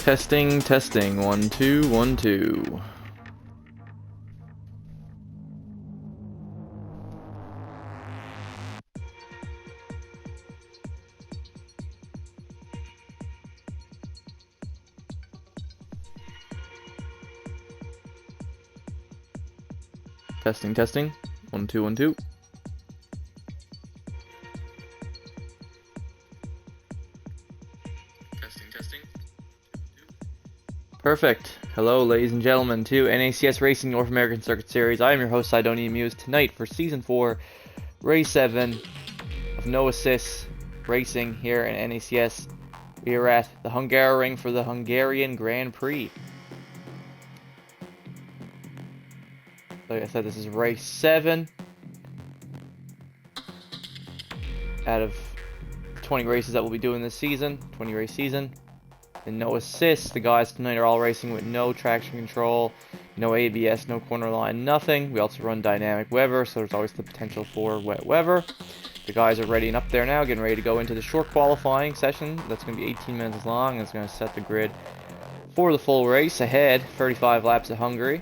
Testing, testing. 1, 2, 1, 2. Testing, testing. 1, 2, 1, 2. Testing, testing. Perfect. Hello, ladies and gentlemen, to NACS Racing North American Circuit Series. I am your host, Sidonia Muse. Tonight for Season 4, Race 7 of No Assist Racing here in NACS. We are at the Hungaroring for the Hungarian Grand Prix. Like I said, this is race 7 out of 20 races that we'll be doing this season, 20 race season. And no assists. The guys tonight are all racing with no traction control, no ABS, no corner line, nothing. We also run dynamic weather, so there's always the potential for wet weather. The guys are ready and up there now, getting ready to go into the short qualifying session. That's going to be 18 minutes long. It's going to set the grid for the full race ahead. 35 laps of Hungary.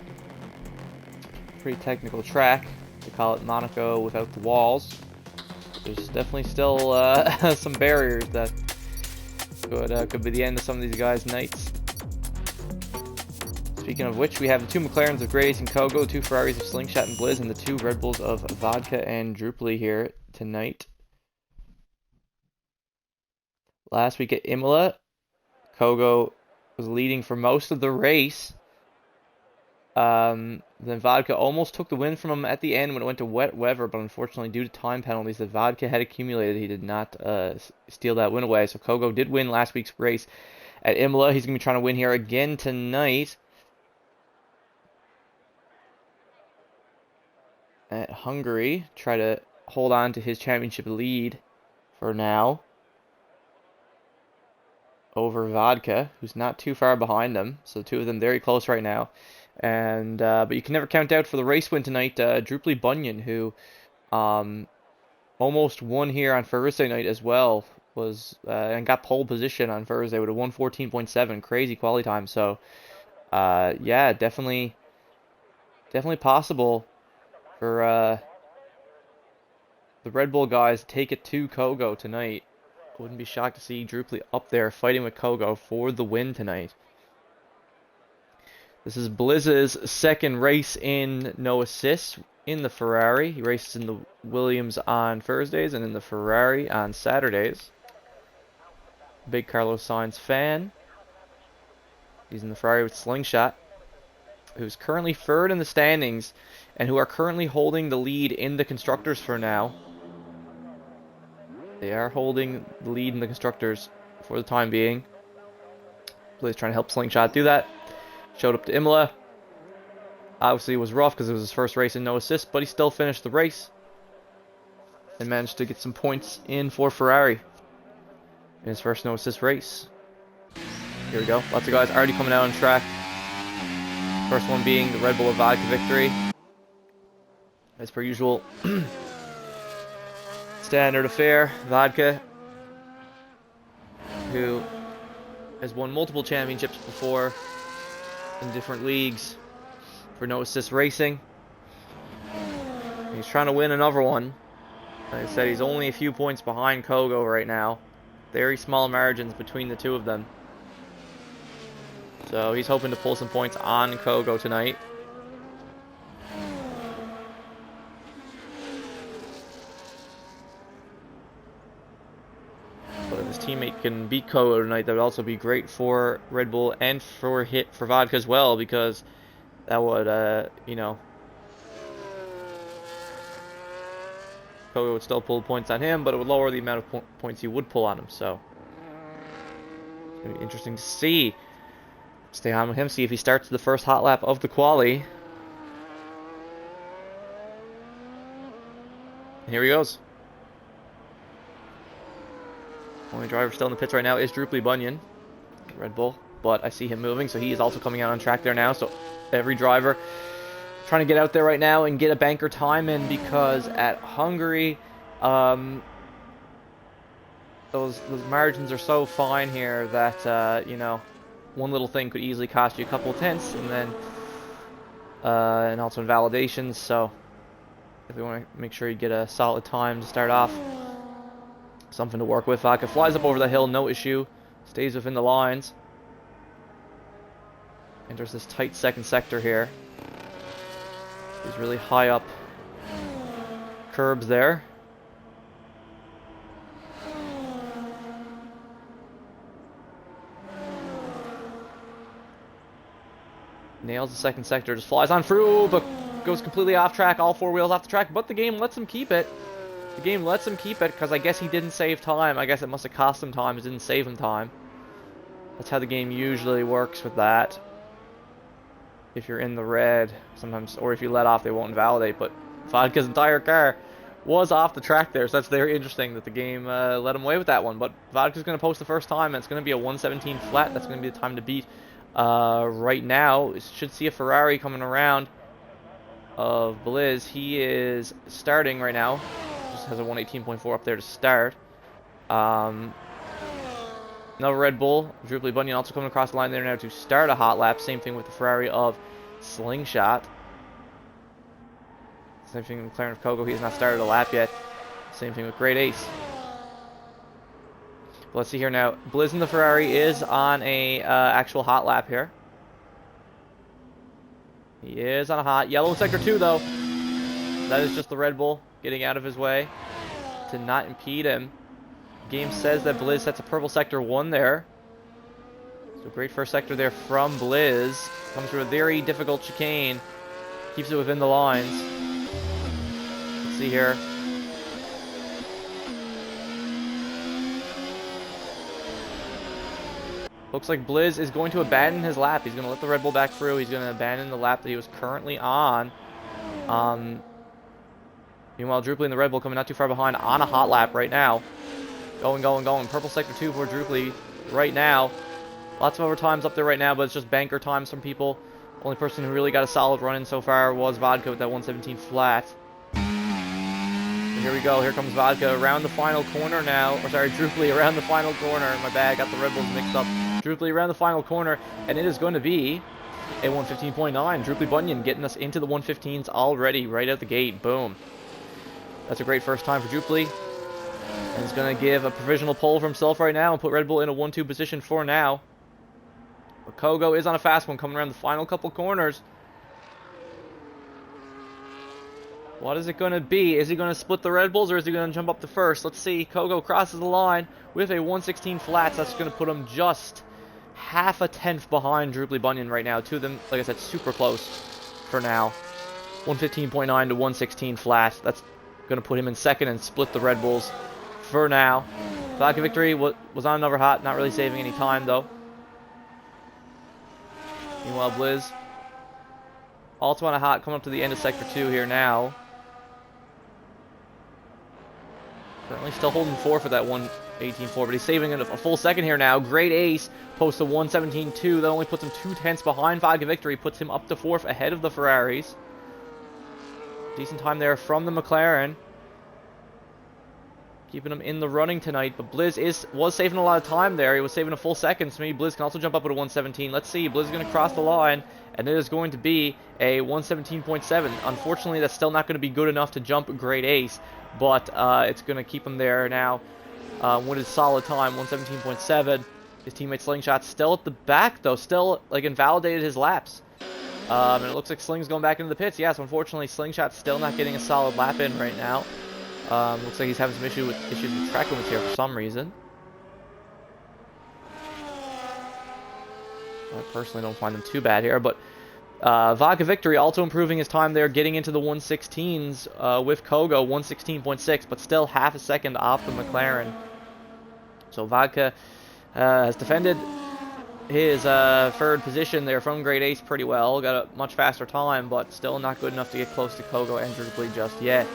Pretty technical track. They call it Monaco without the walls. There's definitely still some barriers that could be the end of some of these guys' nights. Speaking of which, we have the 2 McLarens of Grace and Kogo, 2 Ferraris of Slingshot and Blizz, and the 2 Red Bulls of Vodka and Drupally here tonight. Last week at Imola, Kogo was leading for most of the race. Then Vodka almost took the win from him at the end when it went to wet weather, but unfortunately due to time penalties that Vodka had accumulated, he did not steal that win away. So Kogo did win last week's race at Imola. He's going to be trying to win here again tonight at Hungary. Try to hold on to his championship lead for now over Vodka, who's not too far behind him. So the two of them very close right now. And but you can never count out for the race win tonight. Drupally Bunyan, who almost won here on Thursday night as well, was and got pole position on Thursday with a 1:14.7, crazy quality time. So yeah, definitely possible for the Red Bull guys to take it to Kogo tonight. Wouldn't be shocked to see Drupally up there fighting with Kogo for the win tonight. This is Blizz's second race in no assists in the Ferrari. He races in the Williams on Thursdays and in the Ferrari on Saturdays. Big Carlos Sainz fan. He's in the Ferrari with Slingshot, who's currently third in the standings and who are currently holding the lead in the Constructors for now. They are holding the lead in the Constructors for the time being. Blizz trying to help Slingshot do that. Showed up to Imola. Obviously it was rough because it was his first race in no assist, but he still finished the race and managed to get some points in for Ferrari in his first no assist race. Here we go. Lots of guys already coming out on track. First one being the Red Bull of Vodka victory. As per usual. Standard affair. Vodka, who has won multiple championships before in different leagues for no assist racing. He's trying to win another one. Like I said, he's only a few points behind Kogo right now. Very small margins between the two of them. So he's hoping to pull some points on Kogo tonight. But if his teammate can beat Kogo tonight, that would also be great for Red Bull and for Vodka as well, because that would, you know, Kogo would still pull points on him, but it would lower the amount of points he would pull on him. So it's going to be interesting to see. Stay on with him, see if he starts the first hot lap of the quali. And here he goes. Only driver still in the pits right now is Drupally Bunyan, Red Bull, but I see him moving, so he is also coming out on track there now. So every driver trying to get out there right now and get a banker time in, because at Hungary, those margins are so fine here that you know, one little thing could easily cost you a couple of tenths, and then and also invalidations. So if you want to make sure you get a solid time to start off, something to work with. Vodka flies up over the hill, no issue, stays within the lines. Enters this tight second sector here. He's really high up curbs there. Nails the second sector, just flies on through, but goes completely off track, all four wheels off the track, but the game lets him keep it. The game lets him keep it, because I guess he didn't save time. I guess it must have cost him time, it didn't save him time. That's how the game usually works with that. If you're in the red, sometimes, or if you let off, they won't invalidate, but Vodka's entire car was off the track there, so that's very interesting that the game let him away with that one. But Vodka's going to post the first time, and it's going to be a 117 flat. That's going to be the time to beat. Right now, you should see a Ferrari coming around of Blizz. He is starting right now. Just has a 118.4 up there to start. Another Red Bull, Droopy Bunyan also coming across the line there now to start a hot lap. Same thing with the Ferrari of Slingshot. Same thing with McLaren of Kogo. He has not started a lap yet. Same thing with Great Ace. But let's see here now. Blizz in the Ferrari is on a actual hot lap here. He is on a hot. Yellow in Sector 2 though. That is just the Red Bull getting out of his way to not impede him. Game says that Blizz sets a purple sector 1 there. So great first sector there from Blizz. Comes through a very difficult chicane. Keeps it within the lines. Let's see here. Looks like Blizz is going to abandon his lap. He's going to let the Red Bull back through. He's going to abandon the lap that he was currently on. Meanwhile, Droopy and the Red Bull coming not too far behind on a hot lap right now. Going. Purple sector 2 for Droopy right now. Lots of overtimes up there right now, but it's just banker times from people. Only person who really got a solid run in so far was Vodka with that 117 flat. And here we go. Here comes Vodka around the final corner now. Or sorry, Droopy around the final corner. My bad, got the Red Bulls mixed up. Droopy around the final corner, and it is going to be a 115.9. Droopy Bunyan getting us into the 115s already right out the gate. Boom. That's a great first time for Droopy. And he's going to give a provisional pole for himself right now and put Red Bull in a 1-2 position for now. But Kogo is on a fast one coming around the final couple corners. What is it going to be? Is he going to split the Red Bulls or is he going to jump up to first? Let's see. Kogo crosses the line with a 116 flats. That's going to put him just half a tenth behind Droopy Bunyan right now. Two of them, like I said, super close for now. 115.9 to 116 flat. That's going to put him in second and split the Red Bulls for now. Vodka Victory was on another hot, not really saving any time though. Meanwhile, Blizz also on a hot, coming up to the end of Sector 2 here now. Currently still holding 4 for that 118.4, but he's saving it a full second here now. Great Ace posts a 117.2. That only puts him 2 tenths behind Vodka Victory, puts him up to 4th ahead of the Ferraris. Decent time there from the McLaren. Keeping him in the running tonight, but Blizz was saving a lot of time there. He was saving a full second, so maybe Blizz can also jump up at a 117. Let's see, Blizz is going to cross the line, and it is going to be a 117.7. Unfortunately, that's still not going to be good enough to jump Great Ace, but it's going to keep him there now with his solid time, 117.7. His teammate Slingshot still at the back, though, still like invalidated his laps. And it looks like Sling's going back into the pits. Yes, unfortunately, Slingshot's still not getting a solid lap in right now. Looks like he's having some issues with track limits here for some reason. I personally don't find them too bad here, but Vodka Victory also improving his time there, getting into the 116s with Kogo, 116.6, but still half a second off the McLaren. So Vodka has defended his third position there from Great Ace pretty well. Got a much faster time, but still not good enough to get close to Kogo and Droopy just yet.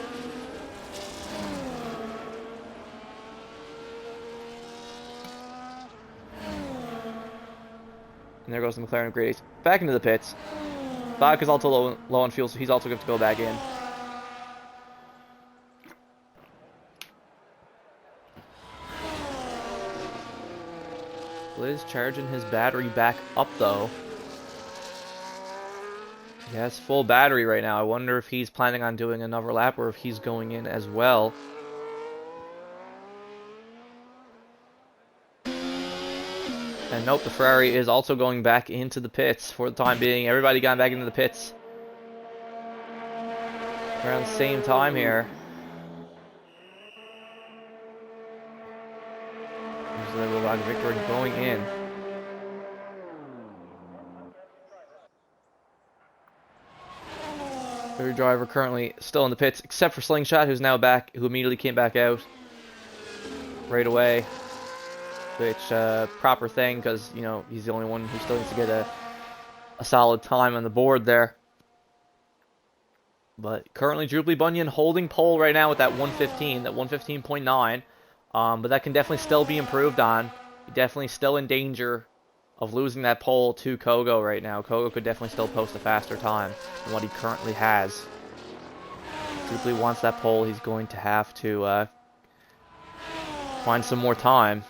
And there goes the McLaren of Great Ace. Back into the pits. Vodka's also low on fuel, so he's also going to go back in. Blizz charging his battery back up, though. He has full battery right now. I wonder if he's planning on doing another lap or if he's going in as well. And nope, the Ferrari is also going back into the pits for the time being. Everybody got back into the pits around the same time here. There's the Victor going in. Every driver currently still in the pits, except for Slingshot, who's now back, who immediately came back out right away. Which, proper thing, because, you know, he's the only one who still needs to get a solid time on the board there. But currently, Droopy Bunyan holding pole right now with that 115, that 115.9. But that can definitely still be improved on. Definitely still in danger of losing that pole to Kogo right now. Kogo could definitely still post a faster time than what he currently has. If Droopy wants that pole, he's going to have to find some more time.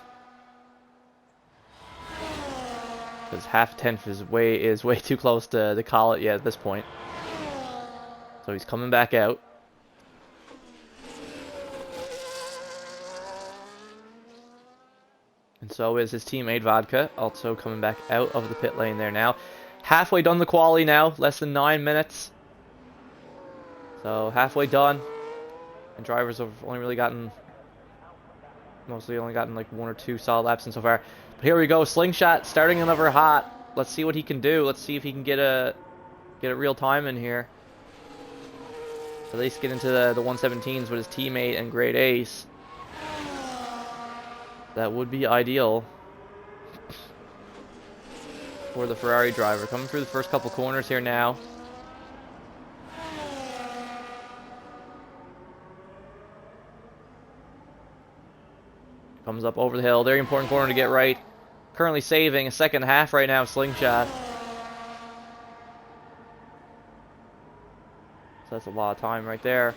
Because half tenth is way too close to call it yet at this point. So he's coming back out. And so is his teammate Vodka, also coming back out of the pit lane there now. Halfway done the quali now, less than 9 minutes. So halfway done. And drivers have only really gotten, mostly only gotten like 1 or 2 solid laps in so far. But here we go, Slingshot starting another hot. Let's see what he can do. Let's see if he can get a real time in here. At least get into the 117s with his teammate and Great Ace. That would be ideal for the Ferrari driver. Coming through the first couple corners here now. Comes up over the hill. Very important corner to get right. Currently saving a second half right now, Slingshot. So that's a lot of time right there.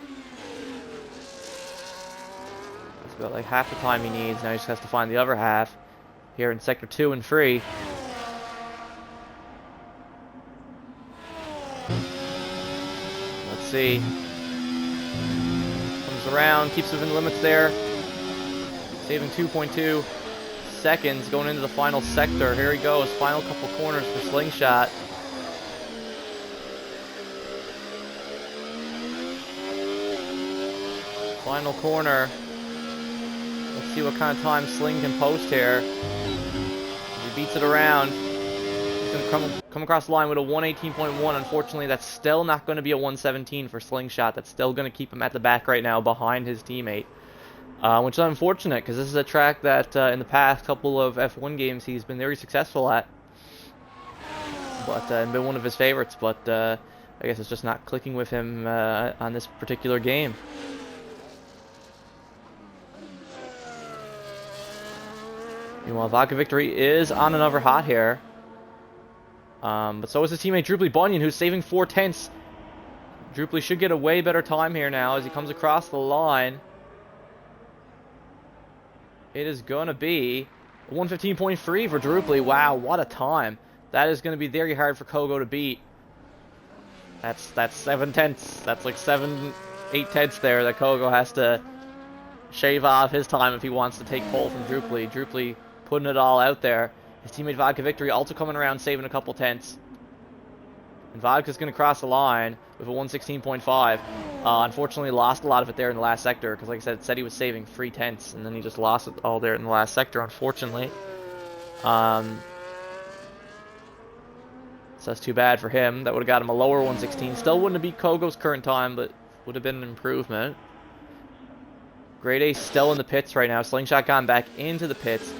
That's about like half the time he needs. Now he just has to find the other half here in Sector 2 and 3. Let's see. Comes around, keeps within the limits there. Saving 2.2 seconds going into the final sector. Here he goes. Final couple corners for Slingshot. Final corner. Let's see what kind of time Sling can post here. He beats it around. He's going to come across the line with a 118.1. Unfortunately, that's still not going to be a 117 for Slingshot. That's still going to keep him at the back right now behind his teammate. Which is unfortunate, because this is a track that in the past couple of F1 games he's been very successful at. But and been one of his favorites, but I guess it's just not clicking with him on this particular game. Meanwhile, Vodka Victory is on another hot here. But so is his teammate Droopy Bunyan, who's saving 4 tenths. Droopy should get a way better time here now as he comes across the line. It is going to be 115.3 for Droopy. Wow, what a time. That is going to be very hard for Kogo to beat. That's 7 tenths. That's like 8 tenths there that Kogo has to shave off his time if he wants to take pole from Droopy. Droopy putting it all out there. His teammate Vodka Victory also coming around, saving a couple tenths. And Vodka's going to cross the line with a 116.5. Unfortunately, lost a lot of it there in the last sector, because like I said, it said he was saving 3 tenths, and then he just lost it all there in the last sector, unfortunately. So that's too bad for him. That would have got him a lower 116. Still wouldn't have beat Kogo's current time, but would have been an improvement. Great Ace still in the pits right now. Slingshot gone back into the pits.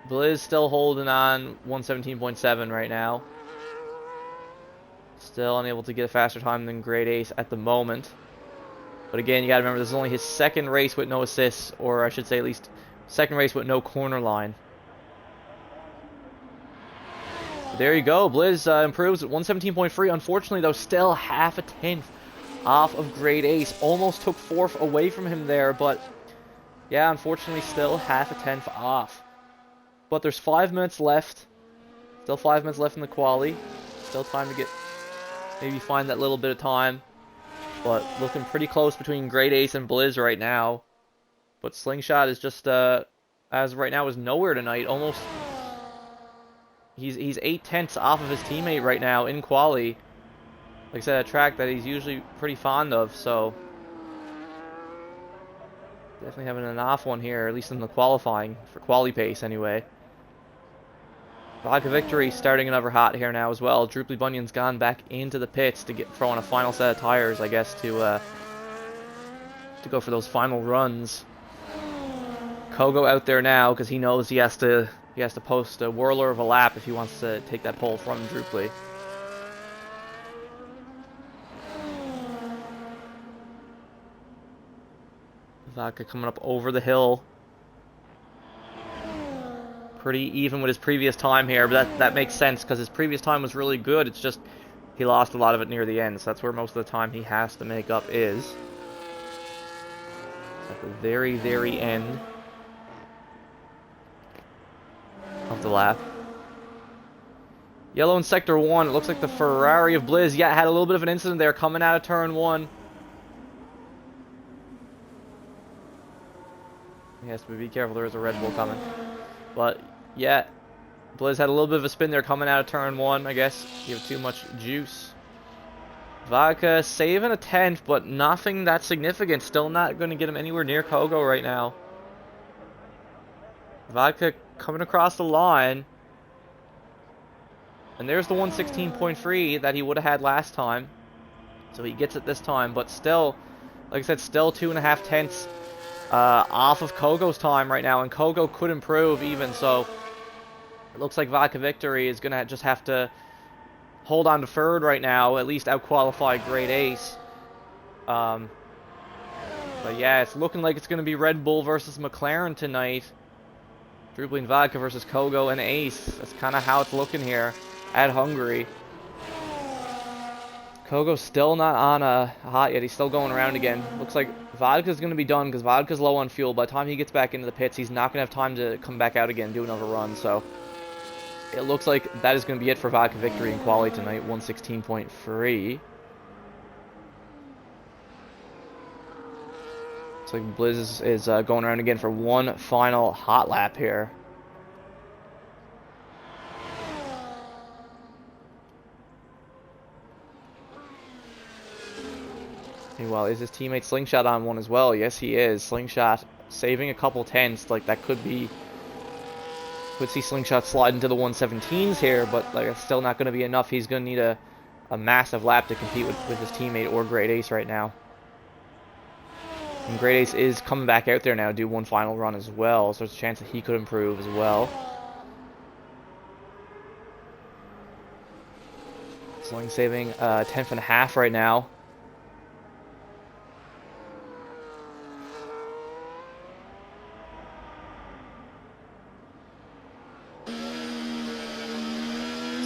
Blizz still holding on 117.7 right now. Still unable to get a faster time than Great Ace at the moment. But again, you gotta remember, this is only his second race with no assists, or I should say at least second race with no corner line. There you go, Blizz improves at 117.3. Unfortunately though, still half a tenth off of Great Ace. Almost took fourth away from him there, but Yeah, unfortunately still half a tenth off. But there's 5 minutes left. Still 5 minutes left in the quali. Still time to maybe find that little bit of time. But looking pretty close between Great Ace and Blizz right now. But Slingshot is just, as of right now, is nowhere tonight. Almost, he's 8 tenths off of his teammate right now in quali. Like I said, a track that he's usually pretty fond of, so definitely having an off one here, at least in the qualifying, for quali pace anyway. Vodka Victory starting another hot here now as well. Droopy Bunyan's gone back into the pits to throw on a final set of tires, I guess, to go for those final runs. Kogo out there now because he knows he has to post a whirler of a lap if he wants to take that pole from Droopy. Vodka coming up over the hill. Pretty even with his previous time here, but that makes sense because his previous time was really good. It's just he lost a lot of it near the end, so that's where most of the time he has to make up is. At the very, very end of the lap. Yellow in Sector 1. It looks like the Ferrari of Blizz. Yeah, had a little bit of an incident there coming out of Turn 1. He has to be careful. There is a Red Bull coming. But, yeah. Blizz had a little bit of a spin there coming out of Turn 1, I guess. Give too much juice. Vodka saving a tenth, but nothing that significant. Still not going to get him anywhere near Kogo right now. Vodka coming across the line. And there's the 116.3 that he would have had last time. So he gets it this time, but still, like I said, still 2.5 tenths off of Kogo's time right now, and Kogo could improve even, so it looks like Vodka Victory is going to just have to hold on to third right now, at least out-qualify Great Ace. But yeah, it's looking like it's going to be Red Bull versus McLaren tonight. Droopy and Vodka versus Kogo and Ace. That's kind of how it's looking here at Hungary. Kogo's still not on a hot yet. He's still going around again. Looks like Vodka's going to be done because Vodka's low on fuel. By the time he gets back into the pits, he's not going to have time to come back out again and do another run. So it looks like that is going to be it for Vodka Victory in quali tonight, 116.3. Looks like Blizz is going around again for one final hot lap here. Meanwhile, is his teammate Slingshot on one as well? Yes, he is. Slingshot saving a couple tenths. Like, that could see Slingshot slide into the 117s here, but like, it's still not going to be enough. He's going to need a massive lap to compete with his teammate or Great Ace right now. And Great Ace is coming back out there now to do one final run as well, so there's a chance that he could improve as well. Sling saving a tenth and a half right now.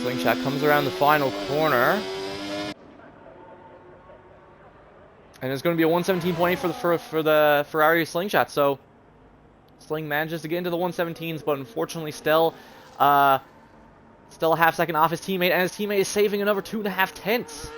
Slingshot comes around the final corner. And it's going to be a 117.8 for the Ferrari Slingshot. So Sling manages to get into the 117s, but unfortunately still a half second off his teammate, and his teammate is saving another 2.5 tenths.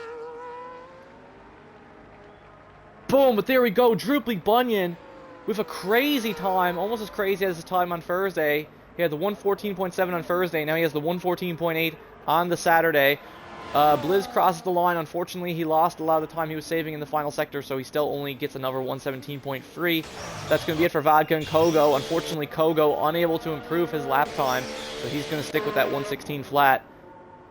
Boom, but there we go. Droopy Bunyan with a crazy time, almost as crazy as his time on Thursday. He had the 114.7 on Thursday, now he has the 114.8 on the Saturday. Blizz crosses the line. Unfortunately, he lost a lot of the time he was saving in the final sector, so he still only gets another 117.3. That's going to be it for Vodka and Kogo. Unfortunately, Kogo unable to improve his lap time, so he's going to stick with that 116 flat.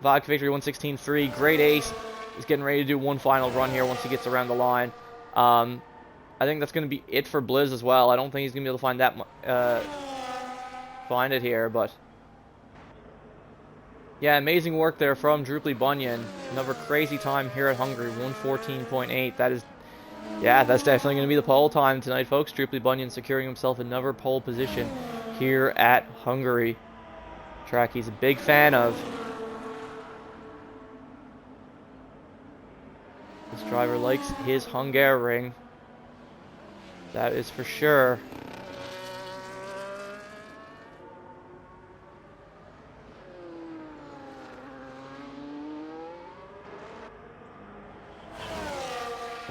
Vodka Victory 116.3. Great Ace is getting ready to do one final run here once he gets around the line. I think that's going to be it for Blizz as well. I don't think he's going to be able to find find it here, but yeah, amazing work there from Droopy Bunyan. Another crazy time here at Hungary, 114.8. That is, yeah, that's definitely going to be the pole time tonight, folks. Droopy Bunyan securing himself another pole position here at Hungary. Track he's a big fan of. This driver likes his Hungaroring. That is for sure.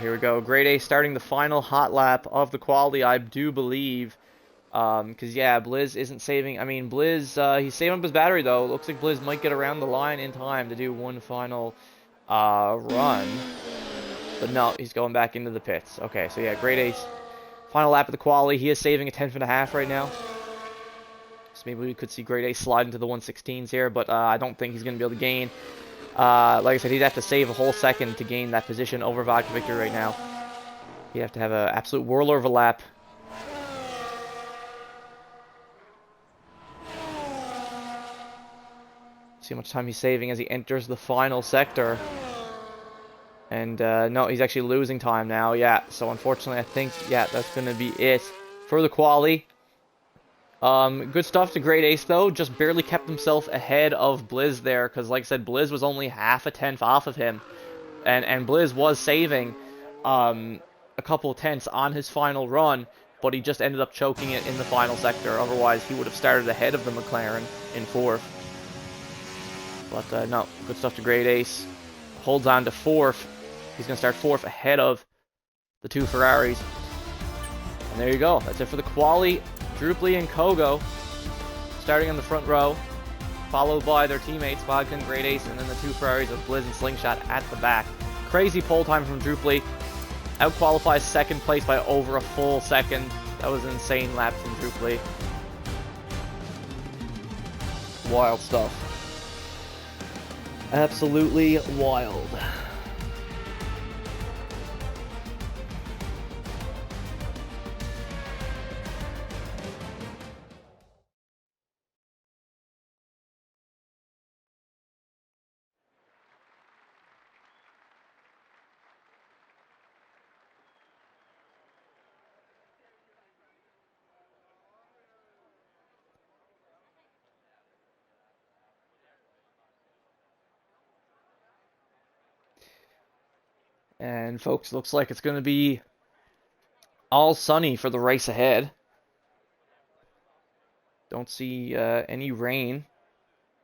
here we go. Grade A starting the final hot lap of the quality, I do believe. Because, yeah, Blizz isn't saving. I mean, Blizz, he's saving up his battery, though. Looks like Blizz might get around the line in time to do one final run. But no, he's going back into the pits. Okay, so yeah, Grade A's final lap of the quali. He is saving a 10.5 right now. So maybe we could see Grade A slide into the 116s here, but I don't think he's going to be able to gain. Like I said, he'd have to save a whole second to gain that position over Vodka Victor right now. He'd have to have an absolute whirler of a lap. See how much time he's saving as he enters the final sector. And no, he's actually losing time now. Yeah, so unfortunately, I think, yeah, that's going to be it for the quali. Good stuff to Great Ace, though. Just barely kept himself ahead of Blizz there, because, like I said, Blizz was only half a tenth off of him. And Blizz was saving a couple of tenths on his final run, but he just ended up choking it in the final sector. Otherwise, he would have started ahead of the McLaren in fourth. But no, good stuff to Great Ace. Holds on to fourth. He's going to start fourth ahead of the two Ferraris. And there you go. That's it for the quali. Druply and Kogo starting on the front row, followed by their teammates, Vodka and Great Ace, and then the two Ferraris of Blizz and Slingshot at the back. Crazy pole time from Druply. Out-qualifies second place by over a full second. That was an insane lap from Druply. Wild stuff. Absolutely wild. And folks, looks like it's going to be all sunny for the race ahead. Don't see any rain.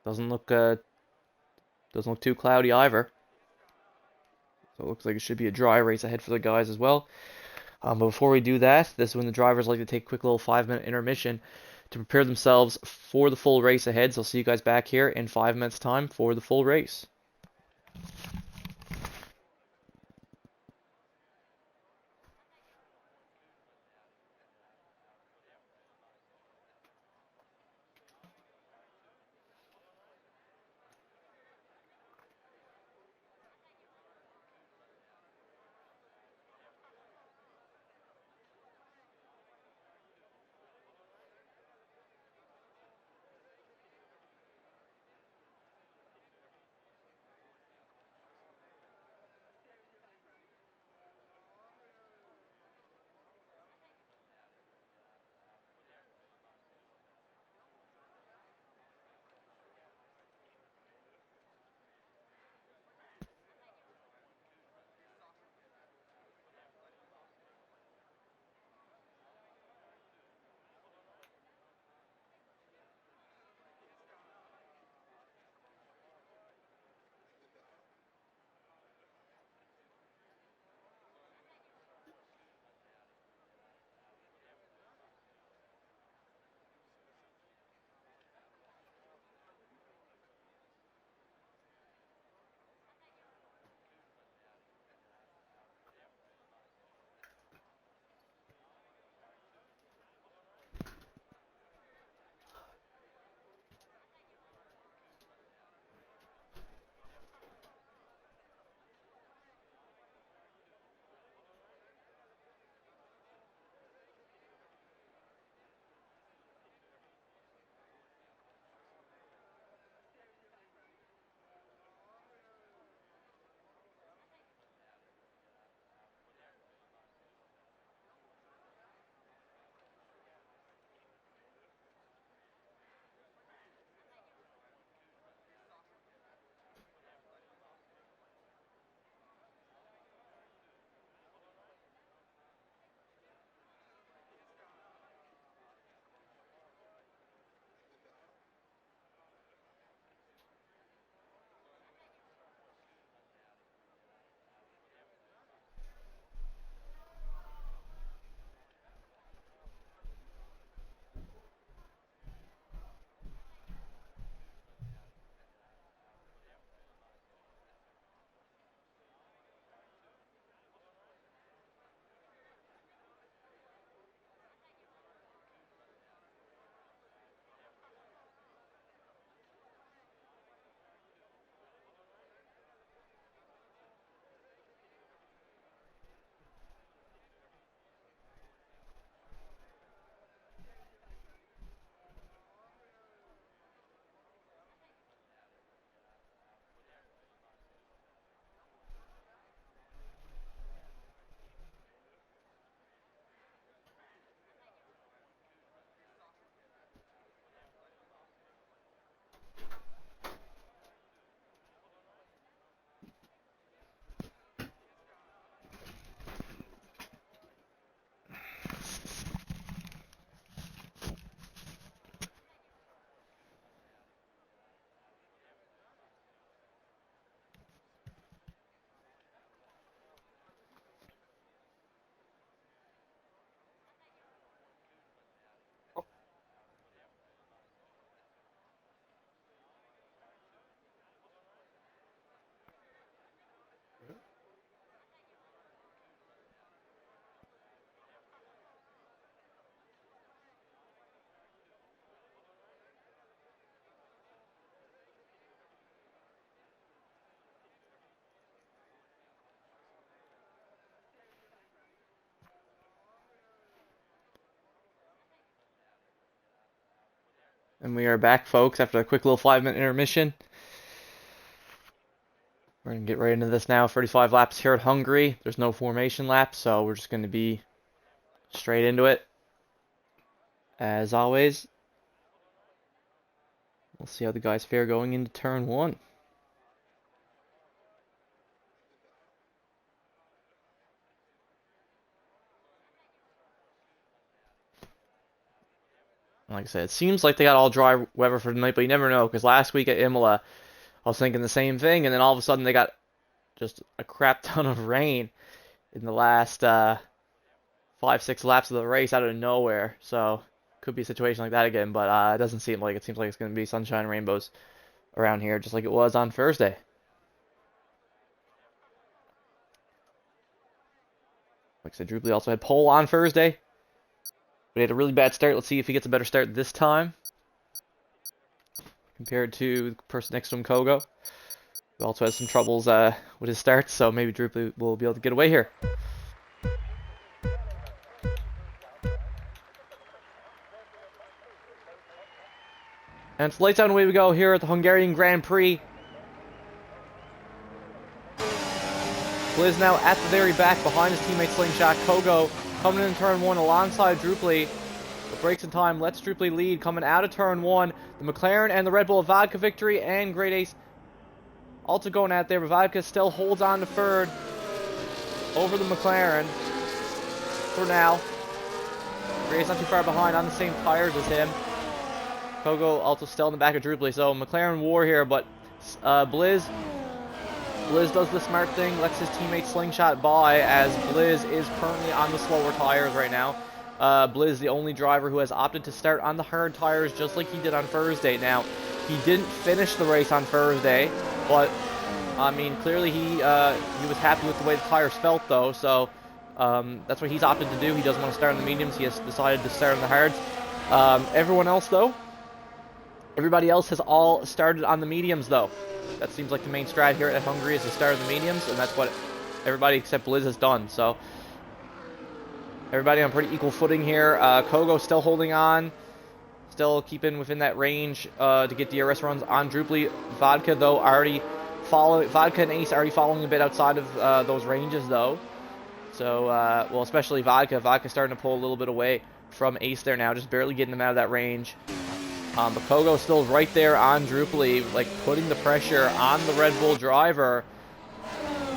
Doesn't look too cloudy either. So it looks like it should be a dry race ahead for the guys as well. But before we do that, this is when the drivers like to take a quick little 5-minute intermission to prepare themselves for the full race ahead. So I'll see you guys back here in 5 minutes time for the full race. And we are back, folks, after a quick little 5-minute intermission. We're going to get right into this now. 35 laps here at Hungary. There's no formation lap, so we're just going to be straight into it. As always, we'll see how the guys fare going into turn 1. Like I said, it seems like they got all dry weather for tonight, but you never know, because last week at Imola, I was thinking the same thing, and then all of a sudden they got just a crap ton of rain in the last 5-6 laps of the race out of nowhere. So could be a situation like that again, but it doesn't seem like it. Seems like it's going to be sunshine and rainbows around here, just like it was on Thursday. Like I said, Drupely also had pole on Thursday. But he had a really bad start. Let's see if he gets a better start this time compared to the person next to him, Kogo. He also has some troubles with his starts, so maybe Drupely will be able to get away here. And it's lights out and away we go here at the Hungarian Grand Prix. Blizz now at the very back behind his teammate Slingshot. Kogo coming in turn 1 alongside Drupely. The breaks in time lets Drupely lead coming out of turn 1. The McLaren and the Red Bull Vodka victory and Great Ace also going out there, but Vodka still holds on to third over the McLaren for now. Great Ace not too far behind on the same tires as him. Kogo also still in the back of Drupely, so McLaren war here, but Blizz does the smart thing, lets his teammate Slingshot by, as Blizz is currently on the slower tires right now. Blizz, the only driver who has opted to start on the hard tires, just like he did on Thursday. Now, he didn't finish the race on Thursday, but I mean, clearly he was happy with the way the tires felt, though. So that's what he's opted to do. He doesn't want to start on the mediums. He has decided to start on the hards. Everybody else has all started on the mediums, though. That seems like the main strat here at Hungary is to start on the mediums, and that's what everybody except Blizz has done. So everybody on pretty equal footing here. Kogo still holding on, still keeping within that range to get DRS runs on Drupely. Vodka, though, Vodka and Ace already following a bit outside of those ranges, though. So, well, especially Vodka. Vodka starting to pull a little bit away from Ace there now, just barely getting him out of that range. But Kogo still right there on Drupely, like putting the pressure on the Red Bull driver,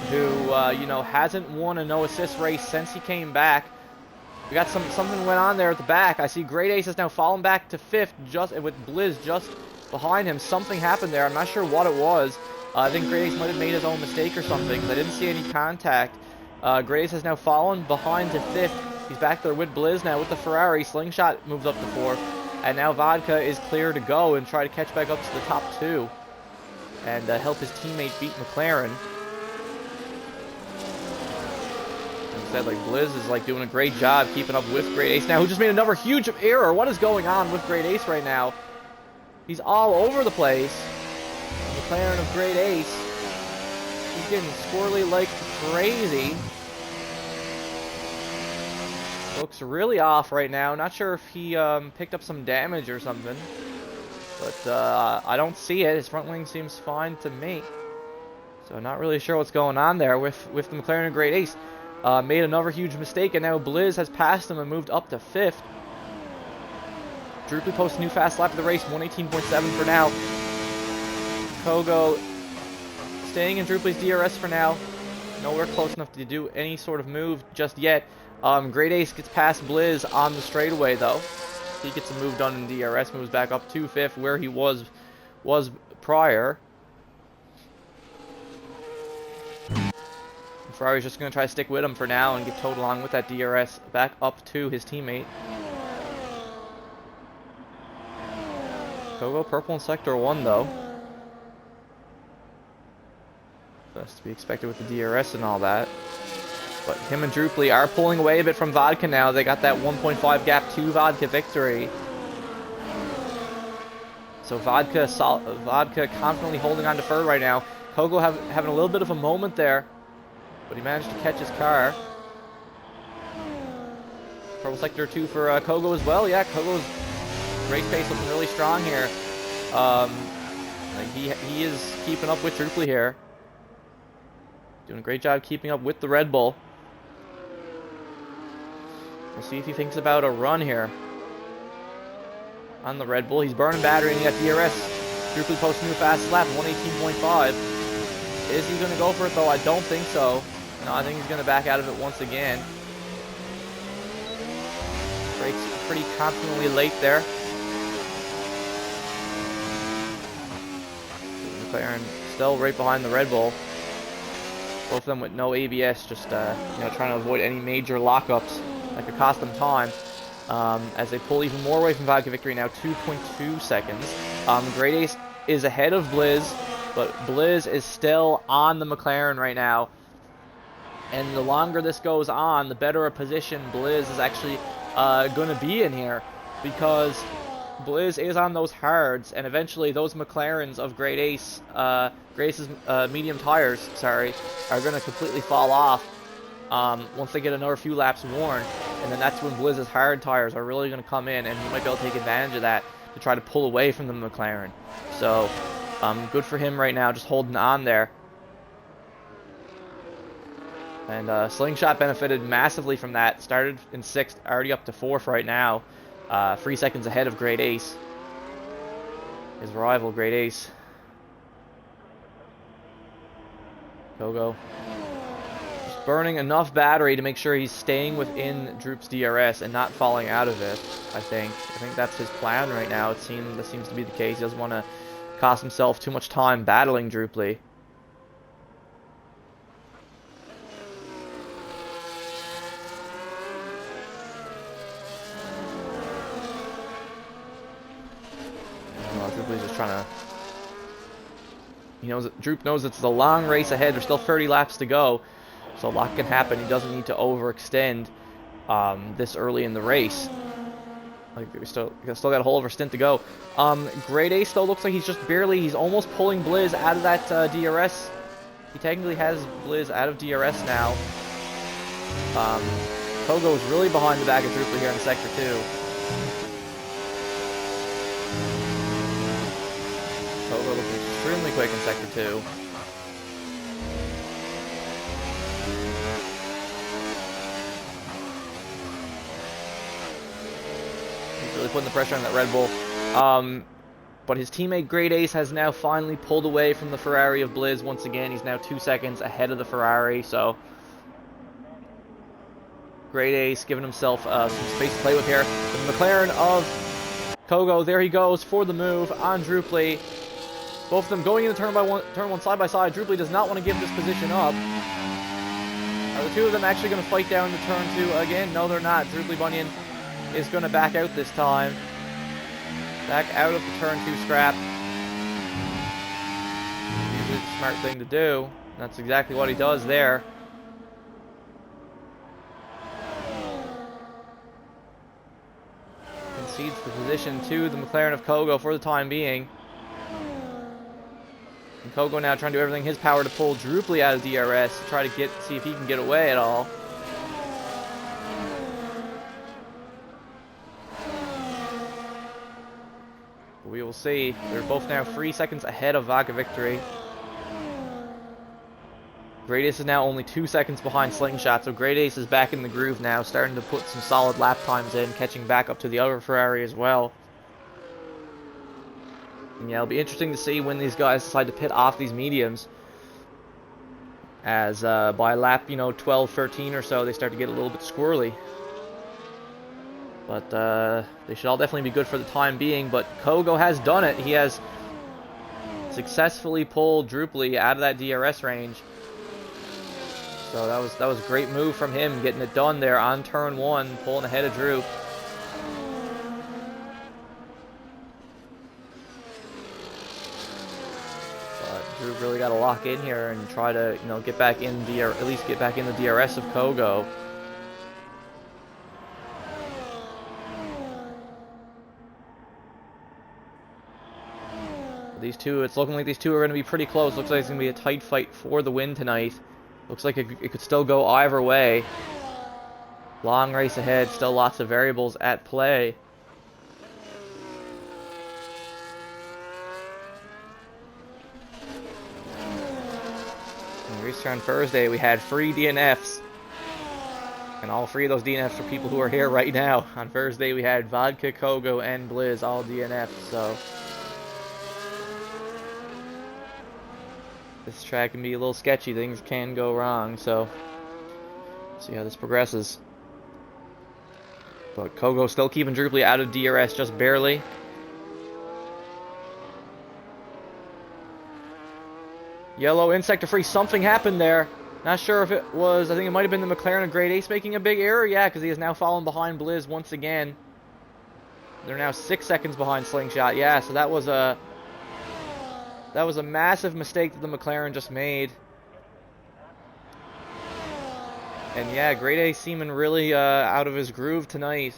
who you know, hasn't won a no assist race since he came back. We got something went on there at the back. I see Great Ace has now fallen back to 5th, just with Blizz just behind him. Something happened there. I'm not sure what it was. I think Great Ace might have made his own mistake or something, because I didn't see any contact. Great Ace has now fallen behind to 5th. He's back there with Blizz now with the Ferrari. Slingshot moves up to 4th. And now Vodka is clear to go and try to catch back up to the top 2 and help his teammate beat McLaren. Instead, like, Blizz is like doing a great job keeping up with Great Ace now, who just made another huge error. What is going on with Great Ace right now? He's all over the place. McLaren of Great Ace. He's getting squirrely like crazy. Looks really off right now. Not sure if he picked up some damage or something. But I don't see it. His front wing seems fine to me. So not really sure what's going on there with the McLaren and Great Ace. Made another huge mistake, and now Blizz has passed him and moved up to 5th. Drupely posts a new fast lap of the race, 118.7 for now. Kogo staying in Drupely's DRS for now. Nowhere close enough to do any sort of move just yet. Great Ace gets past Blizz on the straightaway, though. He gets a move done in DRS, moves back up to 5th, where he was prior. Ferrari's just going to try to stick with him for now and get towed along with that DRS back up to his teammate. Kogo purple in Sector 1, though. That's to be expected with the DRS and all that. But him and Drupely are pulling away a bit from Vodka now. They got that 1.5 gap to Vodka victory. So Vodka confidently holding on to third right now. Kogo having a little bit of a moment there, but he managed to catch his car. Purple Sector 2 for Kogo as well. Yeah, Kogo's race pace looking really strong here. Like he is keeping up with Druply here. Doing a great job keeping up with the Red Bull. We'll see if he thinks about a run here on the Red Bull. He's burning battery and he got DRS. Druply posting the fastest lap, 118.5. Is he going to go for it though? I don't think so. No, I think he's going to back out of it once again. Brakes pretty confidently late there. McLaren still right behind the Red Bull. Both of them with no ABS, just trying to avoid any major lockups that could cost them time. As they pull even more away from vodka victory now, 2.2 seconds. Great Ace is ahead of Blizz, but Blizz is still on the McLaren right now. And the longer this goes on, the better a position Blizz is actually going to be in here, because Blizz is on those hards, and eventually those McLarens of Great Ace, Great Ace's medium tires, sorry, are going to completely fall off once they get another few laps worn, and then that's when Blizz's hard tires are really going to come in, and he might be able to take advantage of that to try to pull away from the McLaren. So, good for him right now, just holding on there. And Slingshot benefited massively from that. Started in 6th, already up to 4th right now. 3 seconds ahead of Great Ace. His rival, Great Ace. Kogo. Just burning enough battery to make sure he's staying within Droop's DRS and not falling out of it, I think. I think that's his plan right now. That seems to be the case. He doesn't want to cost himself too much time battling Drooply. Drooply's just trying to... Droop knows it's a long race ahead. There's still 30 laps to go, so a lot can happen. He doesn't need to overextend this early in the race. Like, we still got a whole over stint to go. Great Ace though looks like he's almost pulling Blizz out of that DRS. He technically has Blizz out of DRS now. Kogo is really behind the back of Drooply here in Sector 2. Kogo looking extremely quick in Sector 2. He's really putting the pressure on that Red Bull. But his teammate Great Ace has now finally pulled away from the Ferrari of Blizz once again. He's now 2 seconds ahead of the Ferrari, so Great Ace giving himself some space to play with here. The McLaren of Kogo, there he goes for the move on Drooply. Both of them going into turn one side by side. Drooply does not want to give this position up. Are the two of them actually going to fight down to turn 2 again? No, they're not. Drooply Bunyan is going to back out this time. Back out of the turn 2 scrap. Usually the smart thing to do. That's exactly what he does there. Concedes the position to the McLaren of Kogo for the time being. And Kogo now trying to do everything in his power to pull Drooply out of DRS to try to see if he can get away at all. We will see. They're both now 3 seconds ahead of Vodka Victory. Great Ace is now only 2 seconds behind Slingshot, so Great Ace is back in the groove now, starting to put some solid lap times in, catching back up to the other Ferrari as well. And yeah, it'll be interesting to see when these guys decide to pit off these mediums. As by lap, 12, 13 or so, they start to get a little bit squirrely. But they should all definitely be good for the time being. But Kogo has done it. He has successfully pulled Drooply out of that DRS range. So that was a great move from him, getting it done there on turn 1, pulling ahead of Droop. Droop really got to lock in here and try to, get back in at least get back in the DRS of Kogo. These two, it's looking like these two are going to be pretty close. Looks like it's going to be a tight fight for the win tonight. Looks like it could still go either way. Long race ahead, still lots of variables at play. In the race on Thursday, we had 3 DNFs. And all 3 of those DNFs are people who are here right now. On Thursday, we had Vodka, Kogo, and Blizz all DNFs, so... this track can be a little sketchy. Things can go wrong, so... see how this progresses. But Kogo still keeping Drupally out of DRS just barely. Yellow in sector 3. Something happened there. Not sure if it was... I think it might have been the McLaren of Grade Ace making a big error. Yeah, because he has now fallen behind Blizz once again. They're now 6 seconds behind Slingshot. Yeah, so that was a... that was a massive mistake that the McLaren just made. And yeah, Grade A seeming really out of his groove tonight.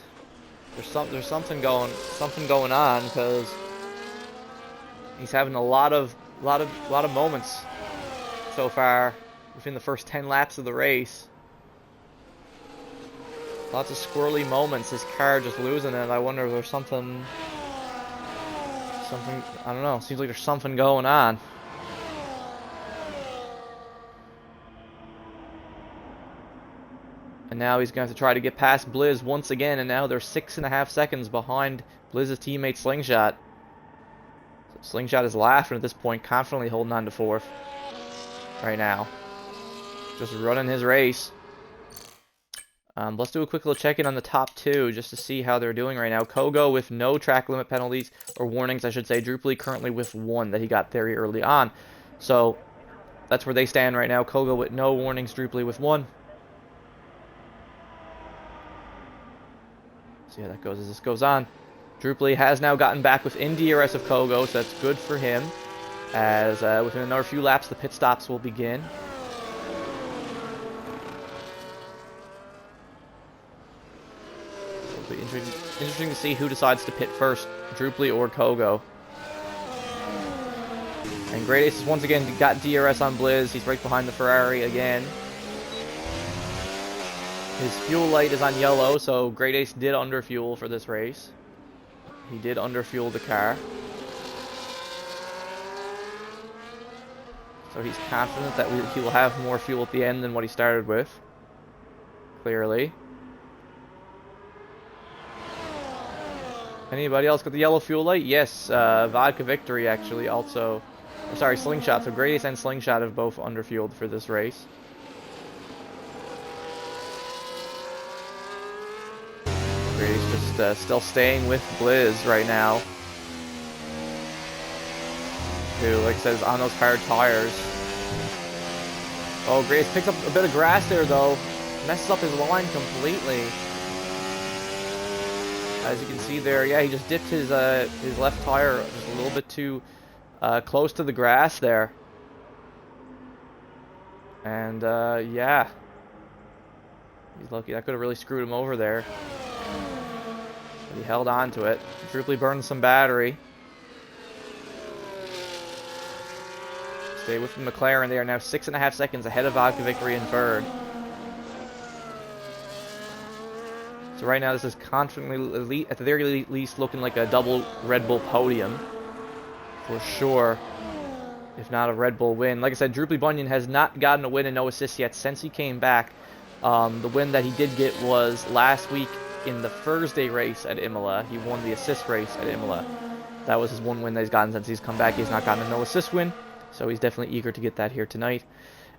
There's something going on, because he's having a lot of moments so far within the first 10 laps of the race. Lots of squirrely moments. His car just losing it. I wonder if there's something. I don't know. Seems like there's something going on. And now he's going to have to try to get past Blizz once again, and now they're 6.5 seconds behind Blizz's teammate Slingshot. So Slingshot is laughing at this point, confidently holding on to 4th right now. Just running his race. Let's do a quick little check-in on the top 2 just to see how they're doing right now. Kogo with no track limit penalties, or warnings I should say. Drupally currently with 1 that he got very early on. So that's where they stand right now. Kogo with no warnings, Drupally with 1. See how that goes as this goes on. Drupally has now gotten back within DRS of Kogo, so that's good for him. As within another few laps, the pit stops will begin. It'll be interesting to see who decides to pit first, Drupally or Kogo. And Great Ace has once again got DRS on Blizz. He's right behind the Ferrari again. His fuel light is on yellow, so Great Ace did underfuel for this race. He did underfuel the car. So he's confident that he will have more fuel at the end than what he started with. Clearly. Anybody else got the yellow fuel light? Yes, Vodka Victory actually also... I'm sorry, Slingshot. So Great Ace and Slingshot have both underfueled for this race. Great Ace just still staying with Blizz right now. Who, like I said, is on those hard tires. Oh, Great Ace picks up a bit of grass there, though. Messes up his line completely. As you can see there, yeah, he just dipped his left tire just a little bit too close to the grass there. And, yeah. He's lucky. That could have really screwed him over there. But he held on to it. Drupally burned some battery. Stay with the McLaren. They are now 6.5 seconds ahead of Vodka Victory in 3rd. So right now this is confidently, at the very least, looking like a double Red Bull podium. For sure. If not a Red Bull win. Like I said, Drupally Bunyan has not gotten a win and no assists yet since he came back. The win that he did get was last week in the Thursday race at Imola. He won the assist race at Imola. That was his one win that he's gotten since he's come back. He's not gotten a no assist win. So he's definitely eager to get that here tonight.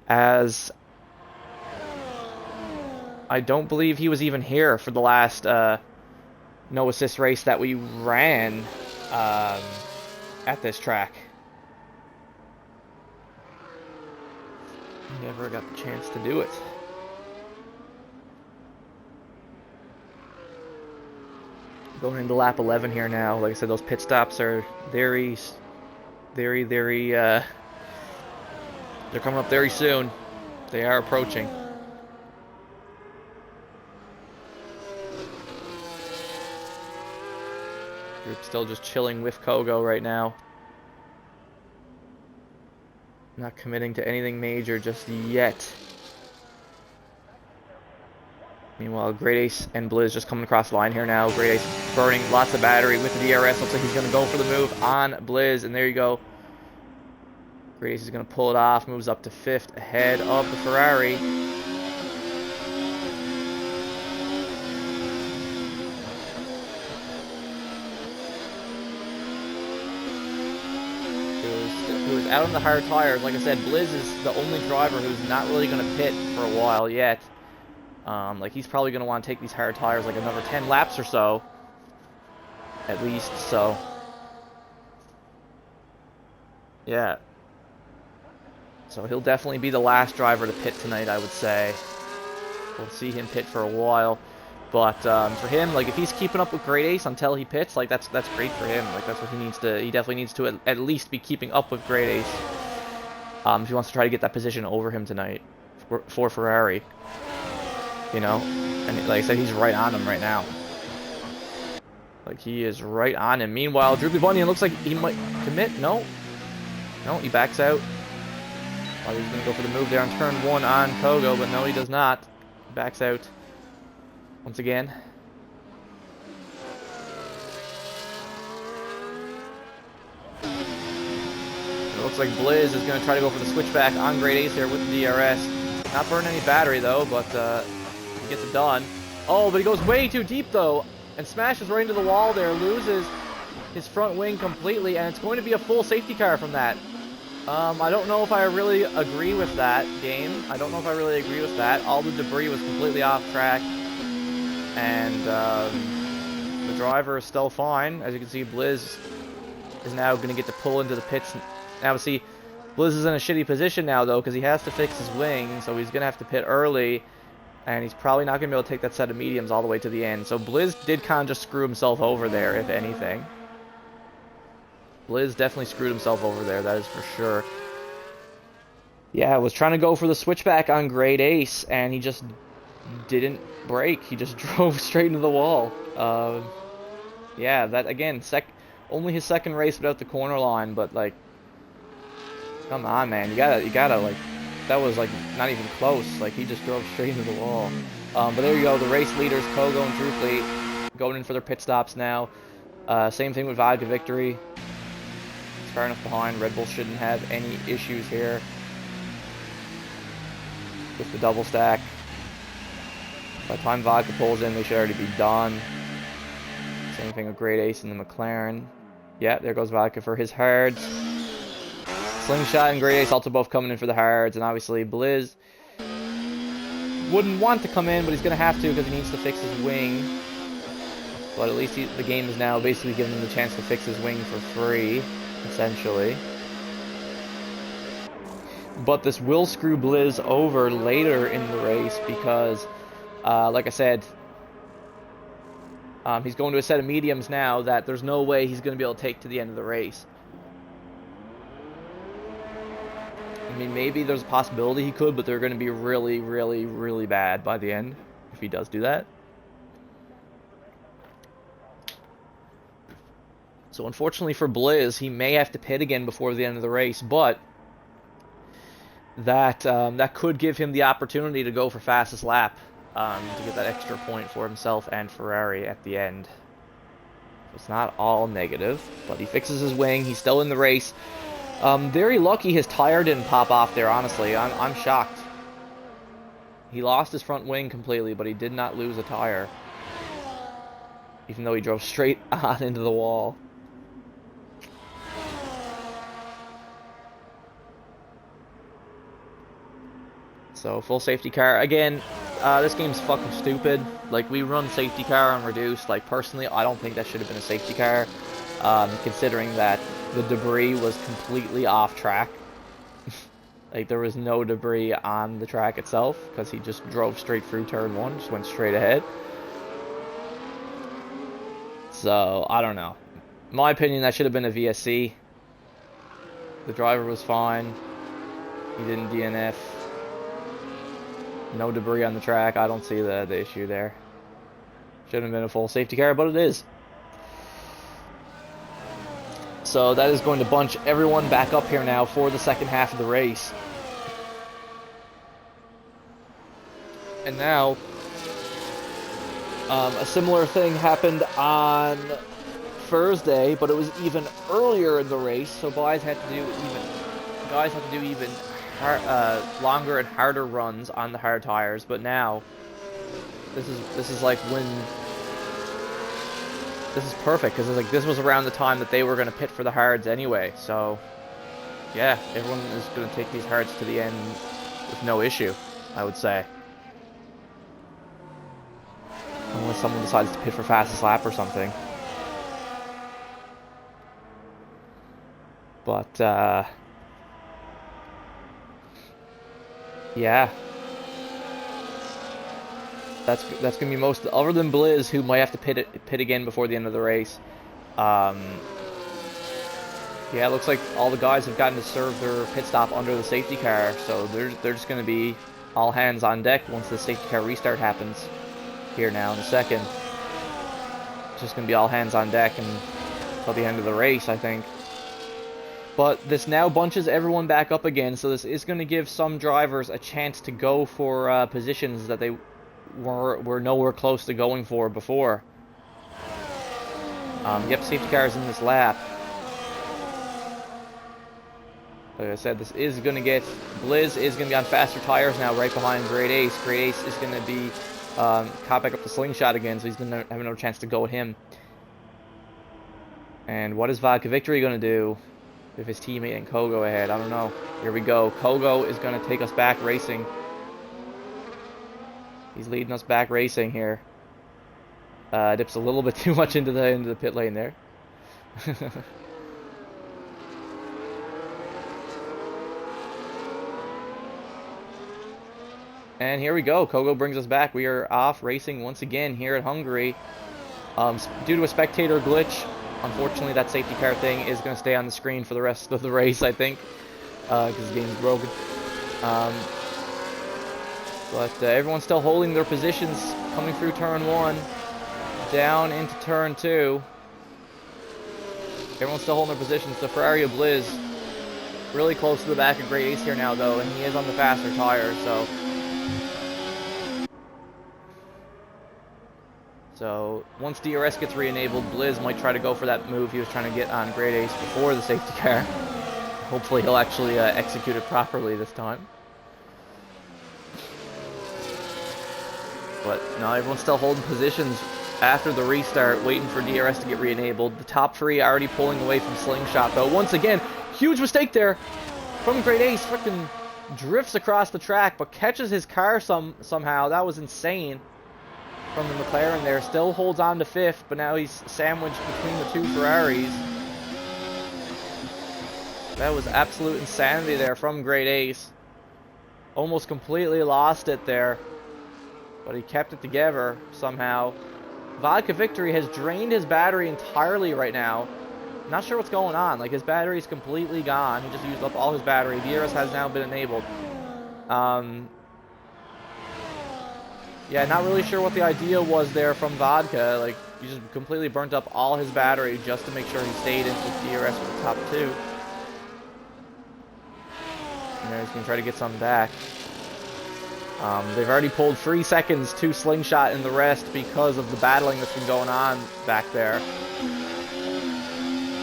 As I don't believe he was even here for the last no assist race that we ran at this track. Never got the chance to do it. Going into lap 11 here now. Like I said, those pit stops are very, they're coming up very soon. They are approaching. Group still just chilling with Kogo right now. Not committing to anything major just yet. Meanwhile, Great Ace and Blizz just coming across the line here now. Great Ace burning lots of battery with the DRS. Looks like he's going to go for the move on Blizz. And there you go. Great Ace is going to pull it off, moves up to 5th ahead of the Ferrari. Who is out on the hard tires. Like I said, Blizz is the only driver who's not really going to pit for a while yet. Like, he's probably going to want to take these hard tires like another 10 laps or so. At least, so. Yeah. So he'll definitely be the last driver to pit tonight, I would say. We'll see him pit for a while. But for him, like, if he's keeping up with Great Ace until he pits, like, that's great for him. Like, that's what he needs to. He definitely needs to at least be keeping up with Great Ace. If he wants to try to get that position over him tonight for Ferrari. You know, and like I said, he's right on him right now. Like, he is right on him. Meanwhile, Droopy Bunyan looks like he might commit. No, he backs out. Thought he was going to go for the move there on turn 1 on Kogo, but no, he does not. He backs out once again. It looks like Blizz is going to try to go for the switchback on Great Ace here with the DRS. Not burning any battery though, but he gets it done. Oh, but he goes way too deep though, and smashes right into the wall there, loses his front wing completely, and it's going to be a full safety car from that. I don't know if I really agree with that game. I don't know if I really agree with that. All the debris was completely off track, and the driver is still fine. As you can see, Blizz is now going to get to pull into the pits. Now, see, Blizz is in a shitty position now, though, because he has to fix his wing, so he's going to have to pit early, and he's probably not going to be able to take that set of mediums all the way to the end. So Blizz did kind of just screw himself over there, if anything. Blizz definitely screwed himself over there, that is for sure. Yeah, I was trying to go for the switchback on Great Ace, and he just didn't brake. He just drove straight into the wall. Yeah, that, again, only his second race without the corner line, but, like, come on, man. You gotta, like, that was, like, not even close. Like, he just drove straight into the wall. But there you go. The race leaders, Kogo and Droopy, going in for their pit stops now. Same thing with Vodka Victory. It's far enough behind. Red Bull shouldn't have any issues here with the double stack. By the time Vodka pulls in, they should already be done. Same thing with Great Ace and the McLaren. Yeah, there goes Vodka for his hards. Slingshot and Great Ace also both coming in for the hards, and obviously Blizz wouldn't want to come in, but he's going to have to because he needs to fix his wing. But at least the game is now basically giving him the chance to fix his wing for free, essentially. But this will screw Blizz over later in the race because, like I said, he's going to a set of mediums now that there's no way he's going to be able to take to the end of the race. I mean, maybe there's a possibility he could, but they're going to be really, really, really bad by the end if he does do that. So unfortunately for Blizz, he may have to pit again before the end of the race, but that could give him the opportunity to go for fastest lap to get that extra point for himself and Ferrari at the end. It's not all negative, but he fixes his wing. He's still in the race. Very lucky his tire didn't pop off there, honestly. I'm shocked. He lost his front wing completely, but he did not lose a tire. Even though he drove straight on into the wall. So, full safety car. Again, this game's fucking stupid. Like, we run safety car on reduced. Like, personally, I don't think that should have been a safety car. Considering that the debris was completely off track. Like, there was no debris on the track itself, because he just drove straight through turn 1, just went straight ahead. So, I don't know. In my opinion, that should have been a VSC. The driver was fine. He didn't DNF. No debris on the track. I don't see the issue there. Shouldn't have been a full safety car, but it is. So that is going to bunch everyone back up here now for the second half of the race. And now, a similar thing happened on Thursday, but it was even earlier in the race, so guys had to do even guys have to do even longer and harder runs on the hard tires, but now this is like when this is perfect because like this was around the time that they were going to pit for the hards anyway. So yeah, everyone is going to take these hards to the end with no issue, I would say, unless someone decides to pit for fastest lap or something. But yeah, that's gonna be most, other than Blizz, who might have to pit again before the end of the race. Yeah, it looks like all the guys have gotten to serve their pit stop under the safety car, so they're just gonna be all hands on deck once the safety car restart happens here now in a second. It's just gonna be all hands on deck until the end of the race, I think. But this now bunches everyone back up again, so this is going to give some drivers a chance to go for positions that they were nowhere close to going for before. Yep, safety cars in this lap. Like I said, this is going to get... Blizz is going to be on faster tires now, right behind Great Ace. Great Ace is going to be caught back up the slingshot again, so he's going to have no chance to go at him. And what is Vodka Victory going to do with his teammate and Kogo ahead? I don't know. Here we go. Kogo is going to take us back racing. He's leading us back racing here. Dips a little bit too much into the pit lane there. And here we go. Kogo brings us back. We are off racing once again here at Hungary. Due to a spectator glitch, unfortunately, that safety car thing is going to stay on the screen for the rest of the race, I think, because the game's broken. But everyone's still holding their positions coming through turn 1, down into turn 2. Everyone's still holding their positions. The Ferrari of Blizz really close to the back of Great Ace here now, though, and he is on the faster tires, So once DRS gets re-enabled, Blizz might try to go for that move he was trying to get on Great Ace before the safety car. Hopefully he'll actually execute it properly this time. But no, everyone's still holding positions after the restart, waiting for DRS to get re-enabled. The top 3 already pulling away from Slingshot, though. Once again, huge mistake there from Great Ace. Freaking drifts across the track, but catches his car somehow. That was insane. From the McLaren there, still holds on to 5th, but now he's sandwiched between the 2 Ferraris. That was absolute insanity there from Great Ace. Almost completely lost it there, but he kept it together somehow. Vodka Victory has drained his battery entirely right now. Not sure what's going on. Like, his battery's completely gone. He just used up all his battery. DRS has now been enabled. Yeah, not really sure what the idea was there from Vodka. Like, he just completely burnt up all his battery just to make sure he stayed into DRS with the top 2. And now he's going to try to get some back. They've already pulled 3 seconds to Slingshot and the rest because of the battling that's been going on back there.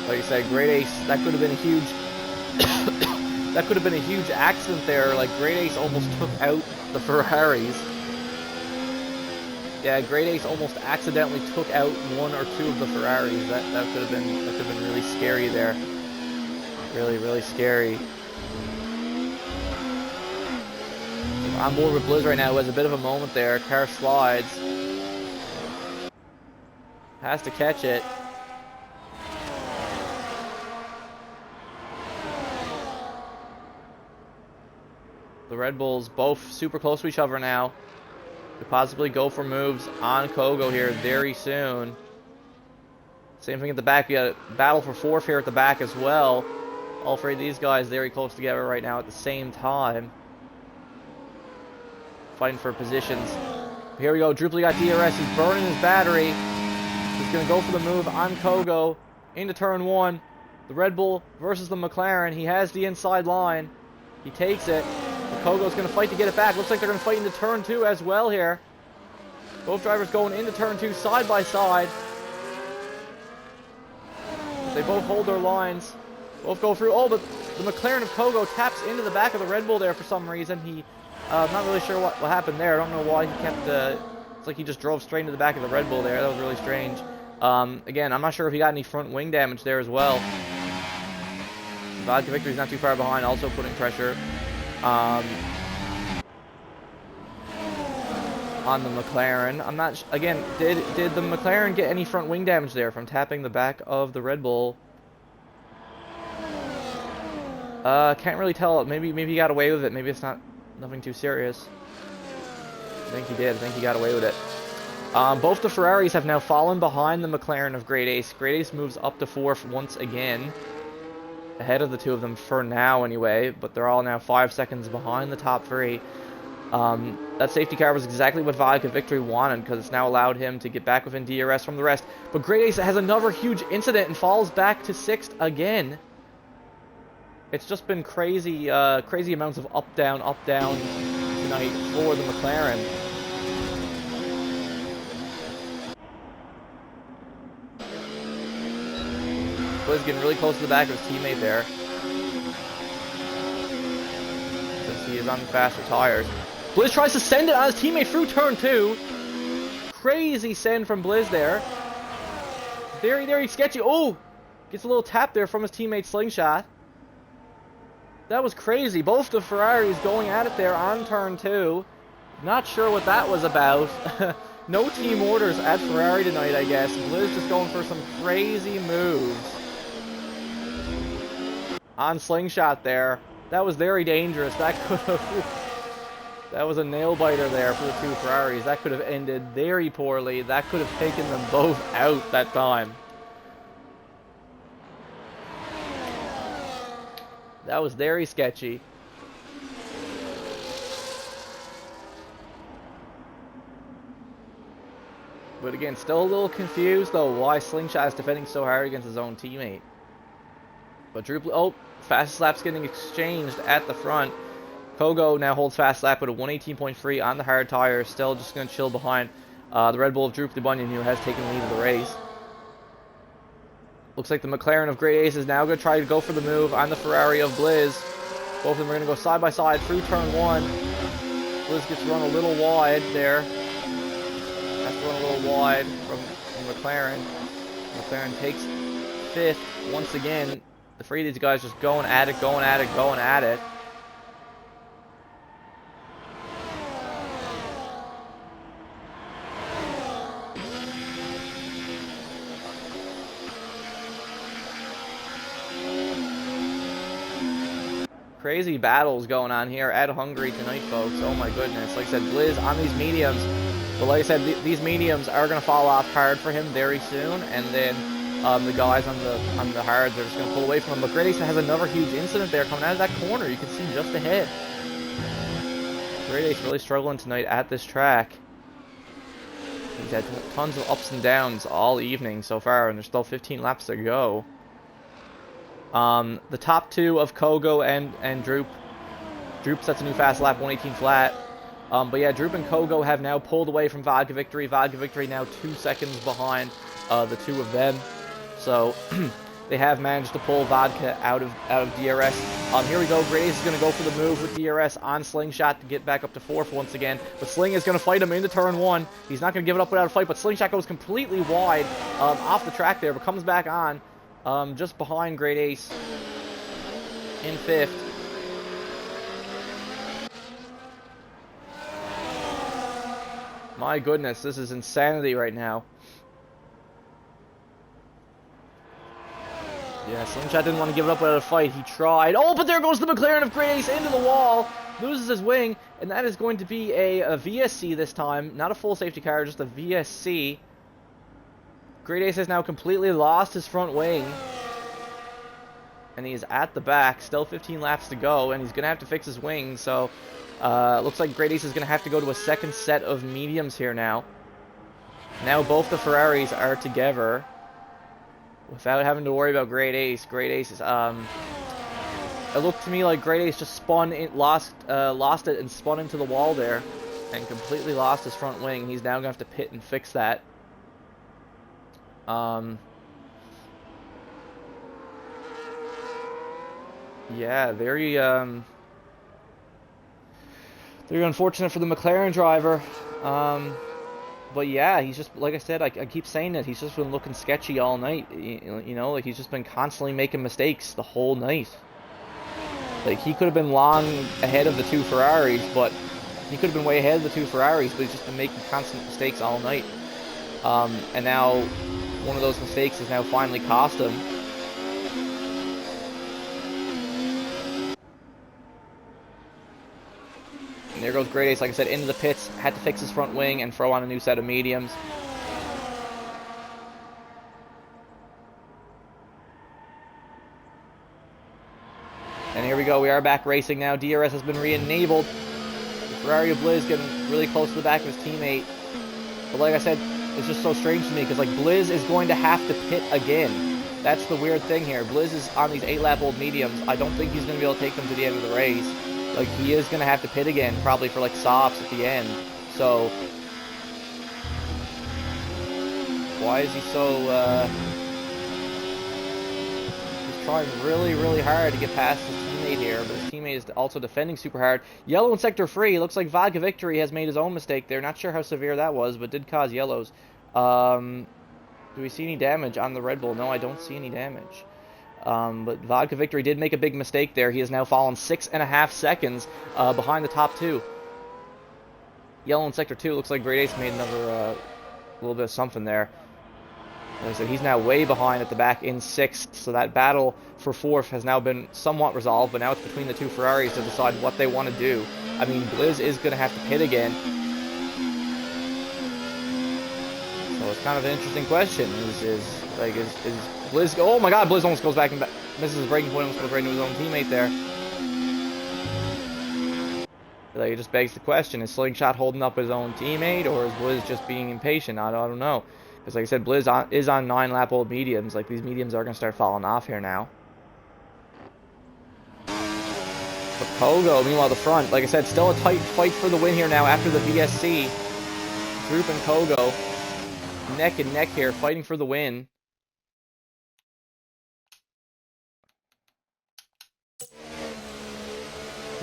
Like I said, Great Ace, that could have been a huge... that could have been a huge accident there. Like, Great Ace almost took out the Ferraris. Yeah, Great Ace almost accidentally took out 1 or 2 of the Ferraris. That could have been really scary there. Really, really scary. On board with Blizz right now, who has a bit of a moment there. Car slides. Has to catch it. The Red Bulls both super close to each other now. Could possibly go for moves on Kogo here very soon. Same thing at the back. We got a battle for 4th here at the back as well. All 3 of these guys very close together right now at the same time. Fighting for positions. Here we go. Drupally got DRS. He's burning his battery. He's going to go for the move on Kogo into turn 1. The Red Bull versus the McLaren. He has the inside line. He takes it. Kogo's going to fight to get it back. Looks like they're going to fight into turn 2 as well here. Both drivers going into turn 2 side by side. They both hold their lines. Both go through. Oh, but the McLaren of Kogo taps into the back of the Red Bull there for some reason. I'm not really sure what happened there. I don't know why he kept it's like he just drove straight into the back of the Red Bull there. That was really strange. Again, I'm not sure if he got any front wing damage there as well. Vodka Victory's not too far behind, also putting pressure on the McLaren. I'm not again, did the McLaren get any front wing damage there from tapping the back of the Red Bull? Can't really tell. Maybe he got away with it. Maybe it's nothing too serious. I think he did. I think he got away with it. Both the Ferraris have now fallen behind the McLaren of Great Ace. Great Ace moves up to 4th once again. Ahead of the two of them for now anyway, but they're all now 5 seconds behind the top 3. That safety car was exactly what Vodka Victory wanted, because it's now allowed him to get back within DRS from the rest. But Great Ace has another huge incident and falls back to 6th again. It's just been crazy, crazy amounts of up, down tonight for the McLaren. Blizz getting really close to the back of his teammate there, since he is on faster tires. Blizz tries to send it on his teammate through turn 2. Crazy send from Blizz there. Very sketchy. Oh! Gets a little tap there from his teammate Slingshot. That was crazy. Both the Ferraris going at it there on turn 2. Not sure what that was about. No team orders at Ferrari tonight, I guess. Blizz just going for some crazy moves on Slingshot there. That was very dangerous. That could have... That was a nail-biter there for the two Ferraris. That could have ended very poorly. That could have taken them both out that time. That was very sketchy. But again, still a little confused, though, why Slingshot is defending so hard against his own teammate. But Droop... Oh, fastest lap's getting exchanged at the front. Kogo now holds fast lap with a 118.3 on the hard tires. Still just going to chill behind the Red Bull of Droop the Bunyan, who has taken the lead of the race. Looks like the McLaren of Great Ace is now going to try to go for the move on the Ferrari of Blizz. Both of them are going to go side by side through turn 1. Blizz gets run a little wide there. Has to run a little wide from McLaren. McLaren takes 5th once again. The three of these guys just going at it. Crazy battles going on here at Hungary tonight, folks. Oh my goodness. Like I said, Blizz on these mediums. But like I said, these mediums are going to fall off hard for him very soon. And then the guys on the hards are just going to pull away from him. But Great Ace has another huge incident there coming out of that corner. You can see just ahead. Great Ace really struggling tonight at this track. He's had tons of ups and downs all evening so far, and there's still 15 laps to go. The top 2 of Kogo and Droop. Droop sets a new fast lap, 118 flat. But yeah, Droop and Kogo have now pulled away from Vodka Victory. Vodka Victory now 2 seconds behind the two of them. So they have managed to pull Vodka out of DRS. Here we go. Great Ace is going to go for the move with DRS on Slingshot to get back up to 4th once again. But Sling is going to fight him into turn 1. He's not going to give it up without a fight, but Slingshot goes completely wide off the track there, but comes back on just behind Great Ace in 5th. My goodness, this is insanity right now. Yeah, Slingshot didn't want to give it up without a fight. He tried. Oh, but there goes the McLaren of Great Ace into the wall. Loses his wing, and that is going to be a VSC this time. Not a full safety car, just a VSC. Great Ace has now completely lost his front wing. And he is at the back. Still 15 laps to go, and he's going to have to fix his wing. So, looks like Great Ace is going to have to go to a second set of mediums here now. Now both the Ferraris are together, without having to worry about Great Ace. Great Ace is, it looked to me like Great Ace just lost it and spun into the wall there, and completely lost his front wing. He's now gonna have to pit and fix that. Yeah, very unfortunate for the McLaren driver. But yeah, he's just, like I said, I keep saying that he's just been looking sketchy all night. You know, like he's just been constantly making mistakes the whole night. Like he could have been long ahead of the two Ferraris, but he could have been way ahead of the two Ferraris, but he's just been making constant mistakes all night. And now one of those mistakes has now finally cost him. And there goes Great Ace, like I said, into the pits, had to fix his front wing and throw on a new set of mediums. And here we go, we are back racing now. DRS has been re-enabled. Ferrari of Blizz getting really close to the back of his teammate. But like I said, it's just so strange to me because like Blizz is going to have to pit again. That's the weird thing here. Blizz is on these 8-lap-old mediums. I don't think he's going to be able to take them to the end of the race. Like he is going to have to pit again, probably for like softs at the end. So why is he so he's trying really hard to get past his teammate here, but his teammate is also defending super hard. Yellow in sector 3. Looks like Vodka Victory has made his own mistake there. Not sure how severe that was, but did cause yellows. Do we see any damage on the Red Bull? No, I don't see any damage. But Vodka Victory did make a big mistake there. He has now fallen 6.5 seconds behind the top two. Yellow in sector 2. Looks like Great Ace made another little bit of something there. Like I said, he's now way behind at the back in 6th, so that battle for 4th has now been somewhat resolved, but now it's between the two Ferraris to decide what they want to do. I mean, Blizz is going to have to pit again. So it's kind of an interesting question. Is Blizz... Oh my god, Blizz almost goes back and misses his braking point, almost goes right into his own teammate there. Like, it just begs the question, is Slingshot holding up his own teammate, or is Blizz just being impatient? I don't know. Because like I said, Blizz is on 9-lap-old mediums. Like, these mediums are going to start falling off here now. But Kogo, meanwhile, the front, like I said, still a tight fight for the win here now after the VSC. Droop and Kogo, neck and neck here, fighting for the win.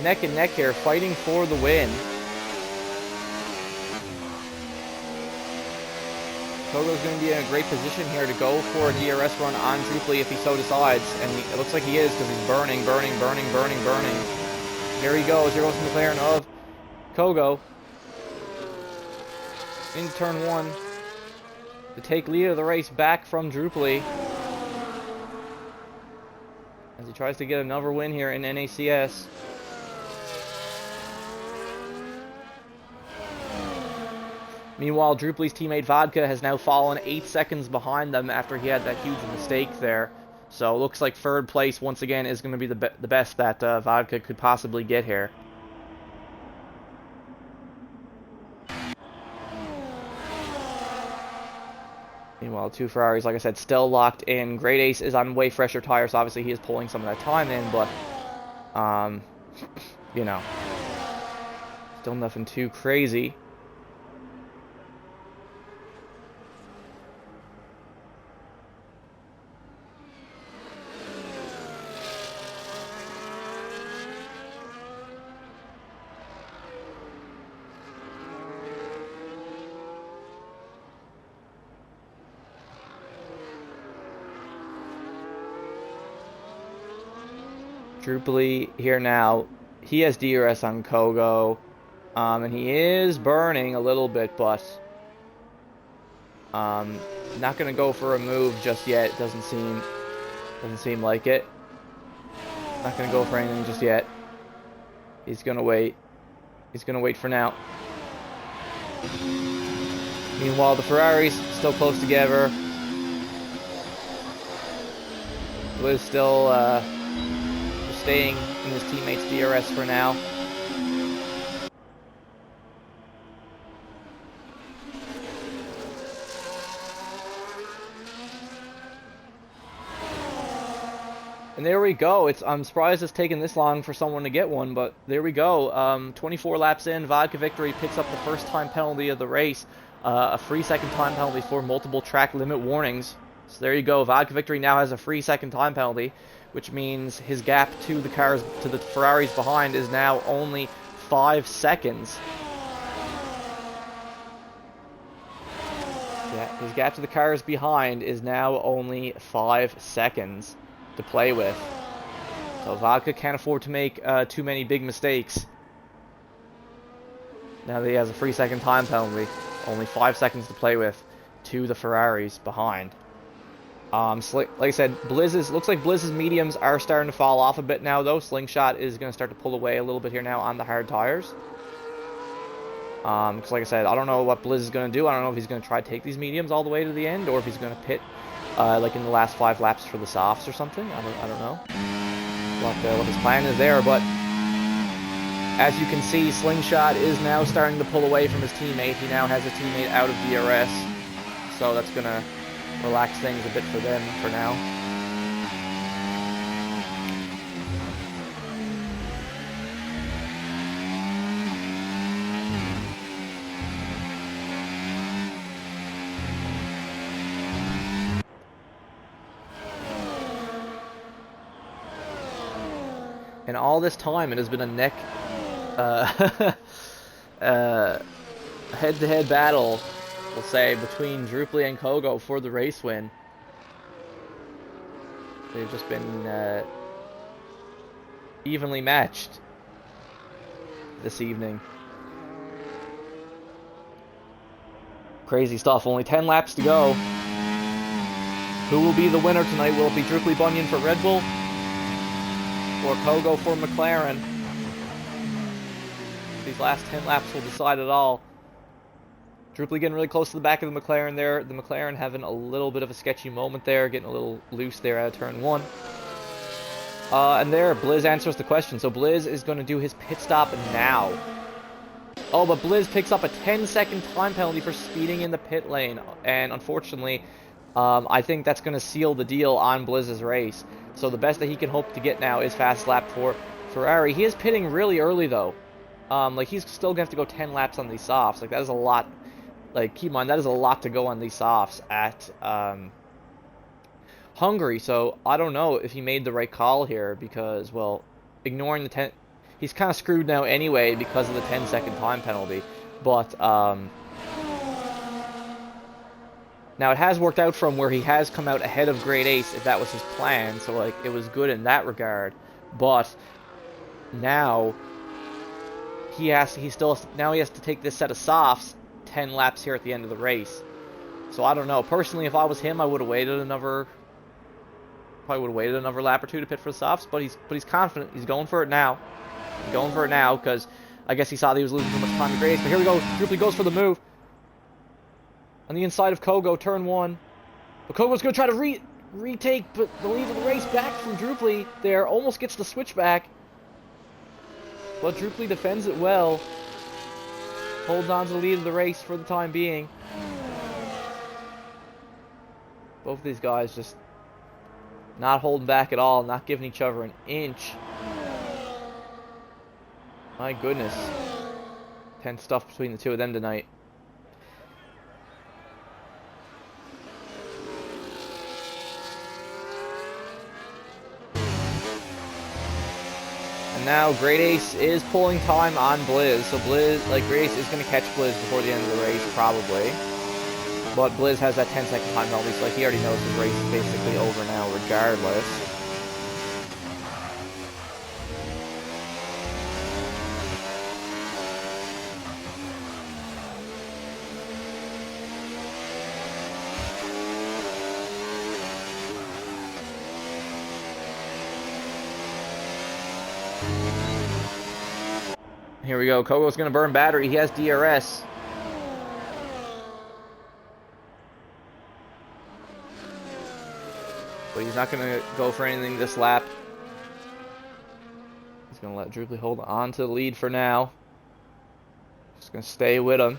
Neck and neck here, fighting for the win. Kogo's going to be in a great position here to go for a DRS run on Drupely if he so decides. And it looks like he is because he's burning. Here he goes. Here goes the McLaren of Kogo. Into turn 1 to take lead of the race back from Drupely. As he tries to get another win here in NACS. Meanwhile, Drupely's teammate Vodka has now fallen 8 seconds behind them after he had that huge mistake there. So it looks like 3rd place once again is going to be the best that Vodka could possibly get here. Meanwhile, two Ferraris, like I said, still locked in. Great Ace is on way fresher tires, so obviously he is pulling some of that time in, but, you know, still nothing too crazy. Drupely here now. He has DRS on Kogo. And he is burning a little bit, but not gonna go for a move just yet. Doesn't seem like it. Not gonna go for anything just yet. He's gonna wait. He's gonna wait for now. Meanwhile, the Ferraris still close together. Blizz still staying in his teammate's DRS for now. And there we go. I'm surprised it's taken this long for someone to get one, but there we go. 24 laps in, Vodka Victory picks up the first time penalty of the race. A 3-second time penalty for multiple track limit warnings. So there you go. Vodka Victory now has a free second time penalty, which means his gap to the Ferraris behind is now only 5 seconds. Yeah, his gap to the cars behind is now only 5 seconds to play with. So Vodka can't afford to make too many big mistakes. Now that he has a free second time penalty, only 5 seconds to play with to the Ferraris behind. Like I said, looks like Blizz's mediums are starting to fall off a bit now, though. Slingshot is going to start to pull away a little bit here now on the hard tires. Because like I said, I don't know what Blizz is going to do. I don't know if he's going to try to take these mediums all the way to the end, or if he's going to pit like in the last 5 laps for the softs or something. I don't know what his plan is there, but as you can see, Slingshot is now starting to pull away from his teammate. He now has a teammate out of DRS, so that's going to relax things a bit for them for now. And all this time, it has been a neck head-to-head battle, we'll say, between Druply and Kogo for the race win. They've just been evenly matched this evening. Crazy stuff. Only 10 laps to go. Who will be the winner tonight? Will it be Druply Bunyan for Red Bull or Kogo for McLaren? These last 10 laps will decide it all. Druply getting really close to the back of the McLaren there. The McLaren having a little bit of a sketchy moment there, getting a little loose there out of turn 1. And there, Blizz answers the question. So Blizz is going to do his pit stop now. Oh, but Blizz picks up a 10-second time penalty for speeding in the pit lane. And unfortunately, I think that's going to seal the deal on Blizz's race. So the best that he can hope to get now is fast lap for Ferrari. He is pitting really early, though. Like, he's still going to have to go 10 laps on these softs. Like, that is a lot. Like, keep in mind, that is a lot to go on these softs at Hungary. So, I don't know if he made the right call here because, well, ignoring the 10... He's kind of screwed now anyway because of the 10-second time penalty. But, now, it has worked out from where he has come out ahead of Great Ace, if that was his plan. So, like, it was good in that regard. But, now... He has to take this set of softs 10 laps here at the end of the race. So I don't know. Personally, if I was him, I would have waited another lap or two to pit for the softs. But he's confident. He's going for it now. He's going for it now because I guess he saw that he was losing too much time to Grace. But here we go. Druply goes for the move on the inside of Kogo, turn 1. But Kogo's going to try to retake the lead of the race back from Druply. There, almost gets the switchback. But Druply defends it well. Holds on to the lead of the race for the time being. Both of these guys just not holding back at all, not giving each other an inch. My goodness. Tense stuff between the two of them tonight. And now Great Ace is pulling time on Blizz. So Blizz, like Great Ace is going to catch Blizz before the end of the race, probably. But Blizz has that 10-second time penalty, so like, he already knows his race is basically over now regardless. Here we go. Kogo's going to burn battery. He has DRS. But he's not going to go for anything this lap. He's going to let Druply hold on to the lead for now. Just going to stay with him.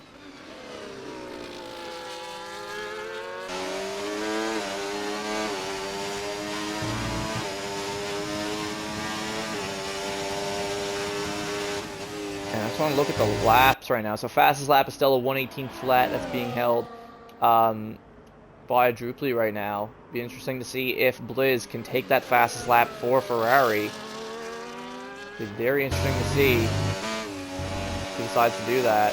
And I just want to look at the laps right now. So fastest lap is still a 118 flat that's being held. by Druply right now. Be interesting to see if Blizz can take that fastest lap for Ferrari. Be very interesting to see if he decides to do that,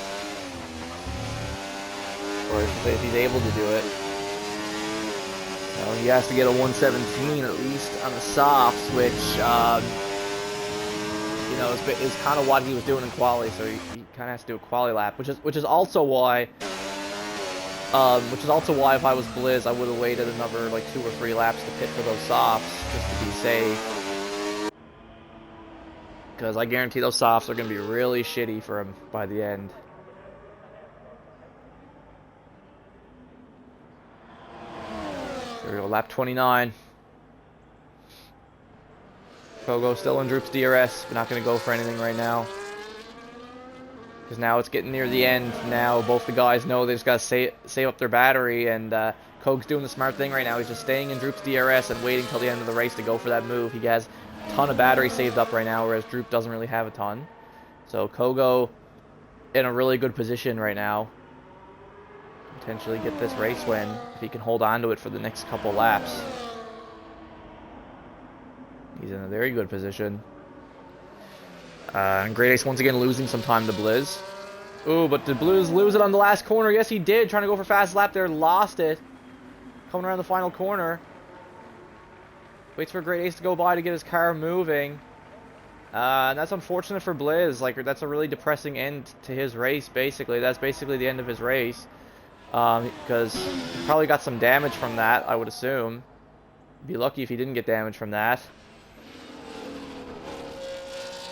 or if he's able to do it. He has to get a 117 at least on the softs, which you know, is kind of what he was doing in quali. So he kind of has to do a quali lap, which is also why if I was Blizz, I would have waited another like 2 or 3 laps to pit for those softs just to be safe. Because I guarantee those softs are going to be really shitty for him by the end. There we go, lap 29. Kogo still in Droop's DRS, but not going to go for anything right now. Because now it's getting near the end. Now both the guys know they just got to save up their battery, and Koge's doing the smart thing right now. He's just staying in Droop's DRS and waiting till the end of the race to go for that move. He has a ton of battery saved up right now, whereas Droop doesn't really have a ton. So Kogo in a really good position right now. Potentially get this race win if he can hold on to it for the next couple laps. He's in a very good position. And Great Ace once again losing some time to Blizz. Ooh, but did Blizz lose it on the last corner? Yes, he did. Trying to go for fast lap there. Lost it. Coming around the final corner. Waits for Great Ace to go by to get his car moving. And that's unfortunate for Blizz. Like, that's a really depressing end to his race, basically. That's basically the end of his race. Because he probably got some damage from that, I would assume. Be lucky if he didn't get damage from that.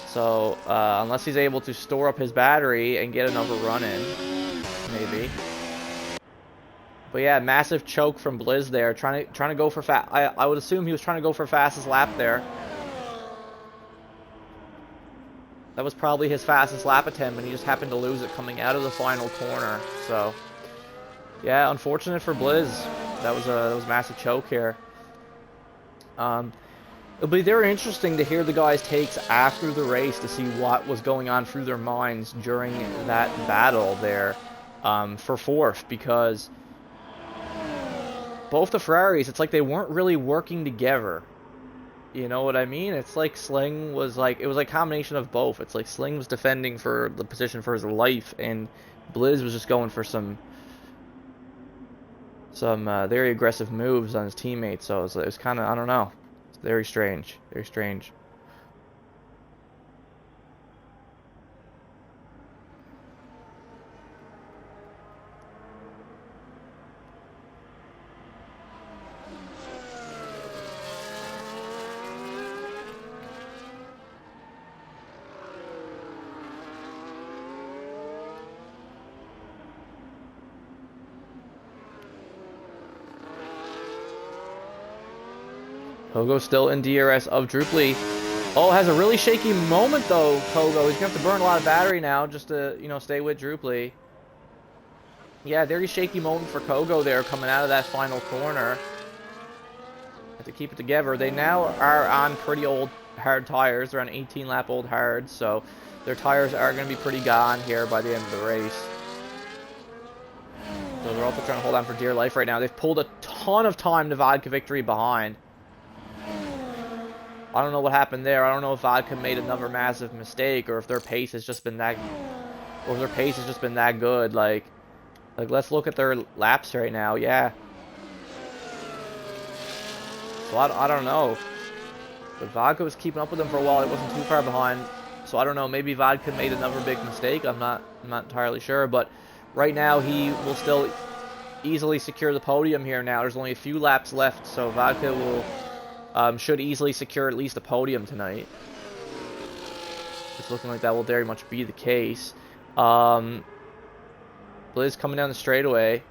So, unless he's able to store up his battery and get another run in, maybe. But yeah, massive choke from Blizz there, trying to go for I would assume he was trying to go for fastest lap there. That was probably his fastest lap attempt, and he just happened to lose it coming out of the final corner. So, yeah, unfortunate for Blizz. That was a massive choke here. It'll be very interesting to hear the guys' takes after the race to see what was going on through their minds during that battle there for fourth, because both the Ferraris, it's like they weren't really working together. You know what I mean? It's like Sling was like, it was like a combination of both. It's like Sling was defending for the position for his life, and Blizz was just going for some very aggressive moves on his teammates. So it was kind of, I don't know. Very strange. Very strange. Kogo still in DRS of Druply. Oh, has a really shaky moment though, Kogo. He's gonna have to burn a lot of battery now just to, you know, stay with Druply. Yeah, very shaky moment for Kogo there coming out of that final corner. Have to keep it together. They now are on pretty old hard tires. They're on 18 lap old hards, so their tires are gonna be pretty gone here by the end of the race. So they're also trying to hold on for dear life right now. They've pulled a ton of time to Vodka victory behind. I don't know what happened there. I don't know if Vodka made another massive mistake, or if their pace has just been that, good. Like let's look at their laps right now. Yeah. So I don't know. But Vodka was keeping up with them for a while. It wasn't too far behind. So I don't know. Maybe Vodka made another big mistake. I'm not entirely sure. But right now he will still easily secure the podium here. Now there's only a few laps left, so Vodka will. Should easily secure at least a podium tonight. It's looking like that will very much be the case. Blizz coming down the straightaway.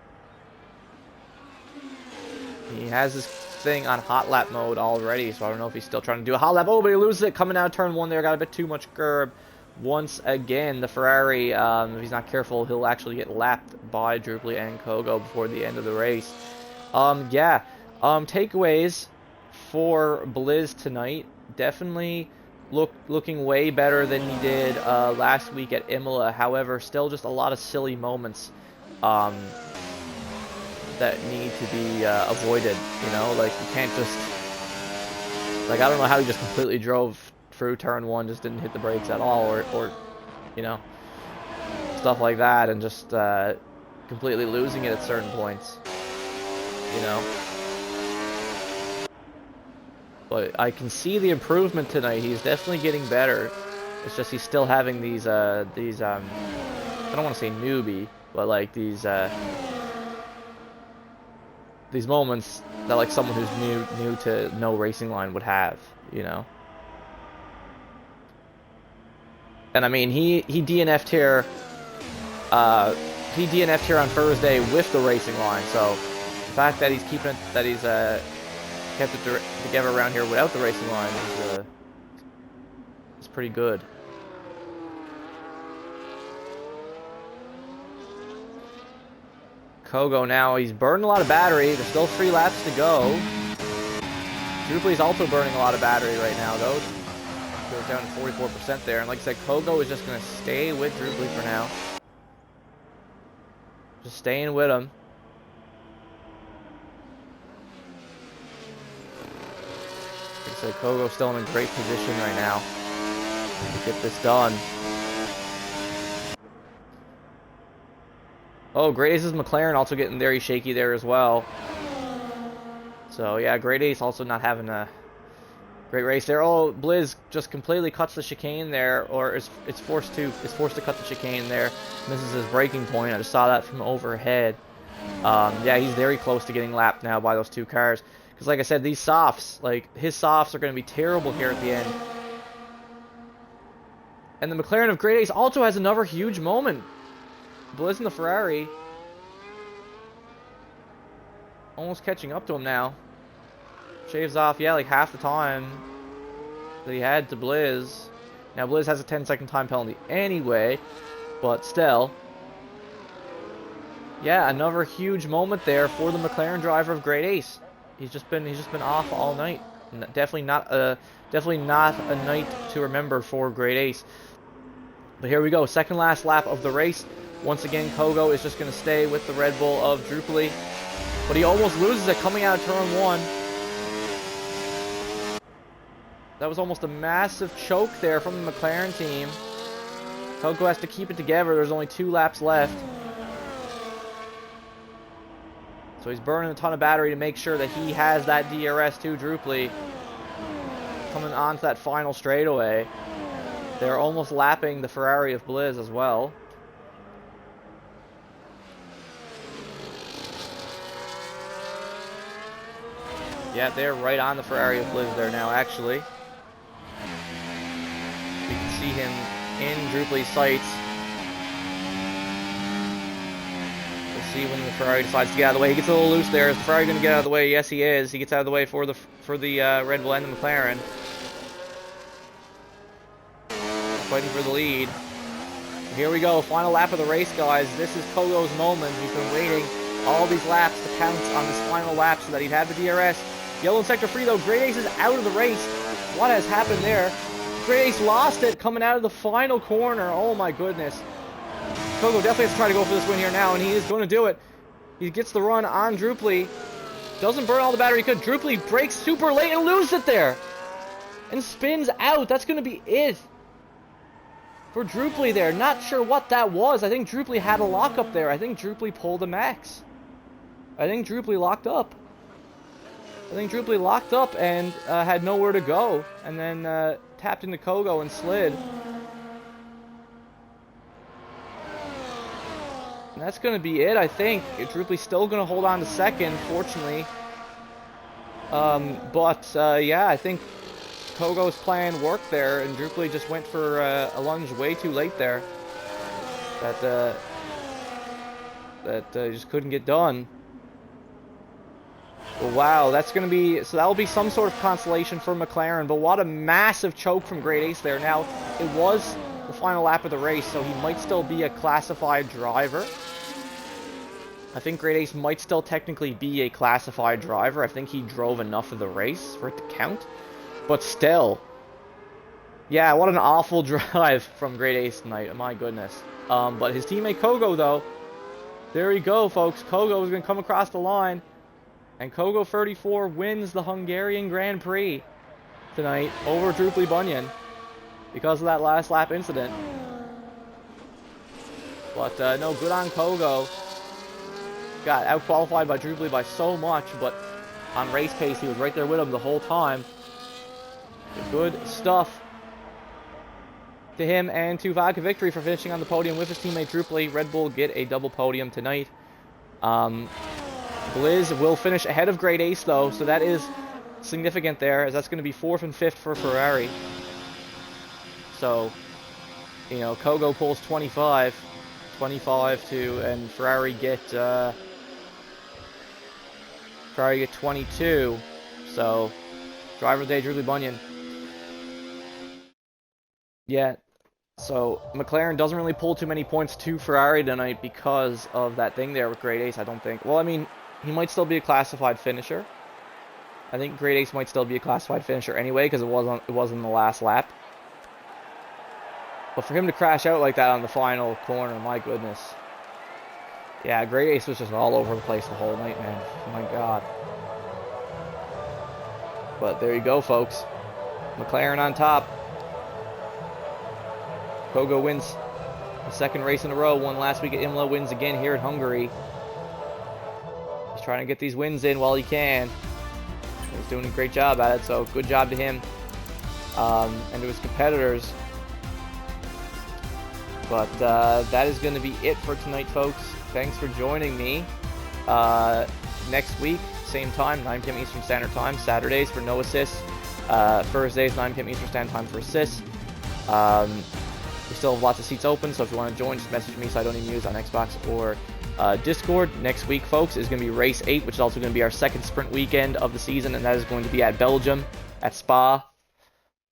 He has this thing on hot lap mode already, so I don't know if he's still trying to do a hot lap. Oh, but he loses it coming out of turn 1 there. Got a bit too much curb. Once again, the Ferrari, if he's not careful, he'll actually get lapped by Druply and Kogo before the end of the race. Yeah. Takeaways for Blizz tonight, definitely looking way better than he did last week at Imola. However, still just a lot of silly moments that need to be avoided, you know? Like, you can't just... Like, I don't know how he just completely drove through turn 1, just didn't hit the brakes at all, or you know, stuff like that, and just completely losing it at certain points, you know? But I can see the improvement tonight. He's definitely getting better. It's just he's still having these I don't want to say newbie, but like these moments that like someone who's new to no racing line would have, you know. And I mean, he DNF'd here. He DNF'd here on Thursday with the racing line. So the fact that he's keeping it, that he's kept it together around here without the racing line is pretty good. Kogo now, he's burning a lot of battery. There's still 3 laps to go. Drupely's also burning a lot of battery right now, though. Goes down to 44% there. And like I said, Kogo is just going to stay with Drupely for now. Just staying with him. Like I said, Kogo's still in a great position right now to get this done. Oh, Great Ace's McLaren also getting very shaky there as well. So yeah, Great Ace also not having a great race there. Oh, Blizz just completely cuts the chicane there, or is forced to cut the chicane there. Misses his braking point. I just saw that from overhead. Yeah, he's very close to getting lapped now by those 2 cars. Because like I said, these softs, like his softs are going to be terrible here at the end. And the McLaren of Great Ace also has another huge moment. Blizz in the Ferrari. Almost catching up to him now. Shaves off, yeah, like half the time that he had to Blizz. Now Blizz has a 10-second time penalty anyway, but still. Yeah, another huge moment there for the McLaren driver of Great Ace. He's just been off all night. Definitely not a night to remember for Great Ace. But here we go, second last lap of the race. Once again, Kogo is just going to stay with the Red Bull of Drupely. But he almost loses it coming out of turn 1. That was almost a massive choke there from the McLaren team. Kogo has to keep it together. There's only 2 laps left. So he's burning a ton of battery to make sure that he has that DRS to Drupely. Coming onto that final straightaway. They're almost lapping the Ferrari of Blizz as well. Yeah, they're right on the Ferrari of Blizz there now, actually. You can see him in Drupely's sights. We'll see when the Ferrari decides to get out of the way. He gets a little loose there. Is the Ferrari going to get out of the way? Yes, he is. He gets out of the way for the Red Bull and the McLaren. Fighting for the lead. Here we go, final lap of the race, guys. This is Kogo's moment. He's been waiting all these laps to count on this final lap so that he'd have the DRS. Yellow in sector 3, though. Great Ace is out of the race. What has happened there? Great Ace lost it coming out of the final corner. Oh my goodness. Kogo definitely has to try to go for this win here now, and he is going to do it. He gets the run on Drupely. Doesn't burn all the battery he could. Drupely brakes super late and loses it there. And spins out. That's going to be it for Drupely there. Not sure what that was. I think Drupely had a lockup there. I think Drupely pulled a max. I think Drupely locked up. And had nowhere to go. And then tapped into Kogo and slid. And that's going to be it, I think. Drupely's still going to hold on to second, fortunately. Yeah, I think Kogo's plan worked there, and Drupely just went for a lunge way too late there. That just couldn't get done. Well, wow, that's going to be... So that'll be some sort of consolation for McLaren, but what a massive choke from Great Ace there. Now, it was the final lap of the race, so he might still be a classified driver. I think Great Ace might still technically be a classified driver. I think he drove enough of the race for it to count. But still. Yeah, what an awful drive from Great Ace tonight. My goodness. But his teammate Kogo, though, There we go, folks. Kogo is going to come across the line. And Kogo 34 wins the Hungarian Grand Prix tonight over Druply Bunyan because of that last lap incident. But no, good on Kogo. Got out-qualified by Druply by so much, but on race pace, he was right there with him the whole time. Good stuff to him and to Vodka Victory for finishing on the podium with his teammate Druply. Red Bull get a double podium tonight. Blizz will finish ahead of Great Ace, though, so that is significant there, as that's going to be 4th and 5th for Ferrari. So, you know, Kogo pulls 25 to, and Ferrari get 22. So, driver of the day, Druply Bunyan. Yeah, so McLaren doesn't really pull too many points to Ferrari tonight because of that thing there with Great Ace, I don't think. Well, I mean, he might still be a classified finisher. I think Great Ace might still be a classified finisher anyway, because it was in the last lap. But for him to crash out like that on the final corner, my goodness. Yeah, Great Ace was just all over the place the whole night, man. Oh my god. But there you go, folks. McLaren on top. Kogo wins the 2nd race in a row. Won last week at Imola. Wins again here at Hungary. He's trying to get these wins in while he can. He's doing a great job at it, so good job to him and to his competitors. But that is going to be it for tonight, folks. Thanks for joining me. Next week, same time, 9 p.m. Eastern Standard Time. Saturdays for no assists. Thursdays, 9 p.m. Eastern Standard Time for assists. We still have lots of seats open, so if you want to join, just message me so I don't even use on Xbox or Discord. Next week, folks, is going to be Race 8, which is also going to be our 2nd sprint weekend of the season, and that is going to be at Belgium, at Spa,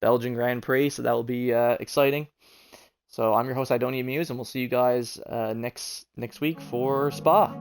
Belgian Grand Prix, so that will be exciting. So I'm your host, I Don't Need Muse, and we'll see you guys next week for Spa.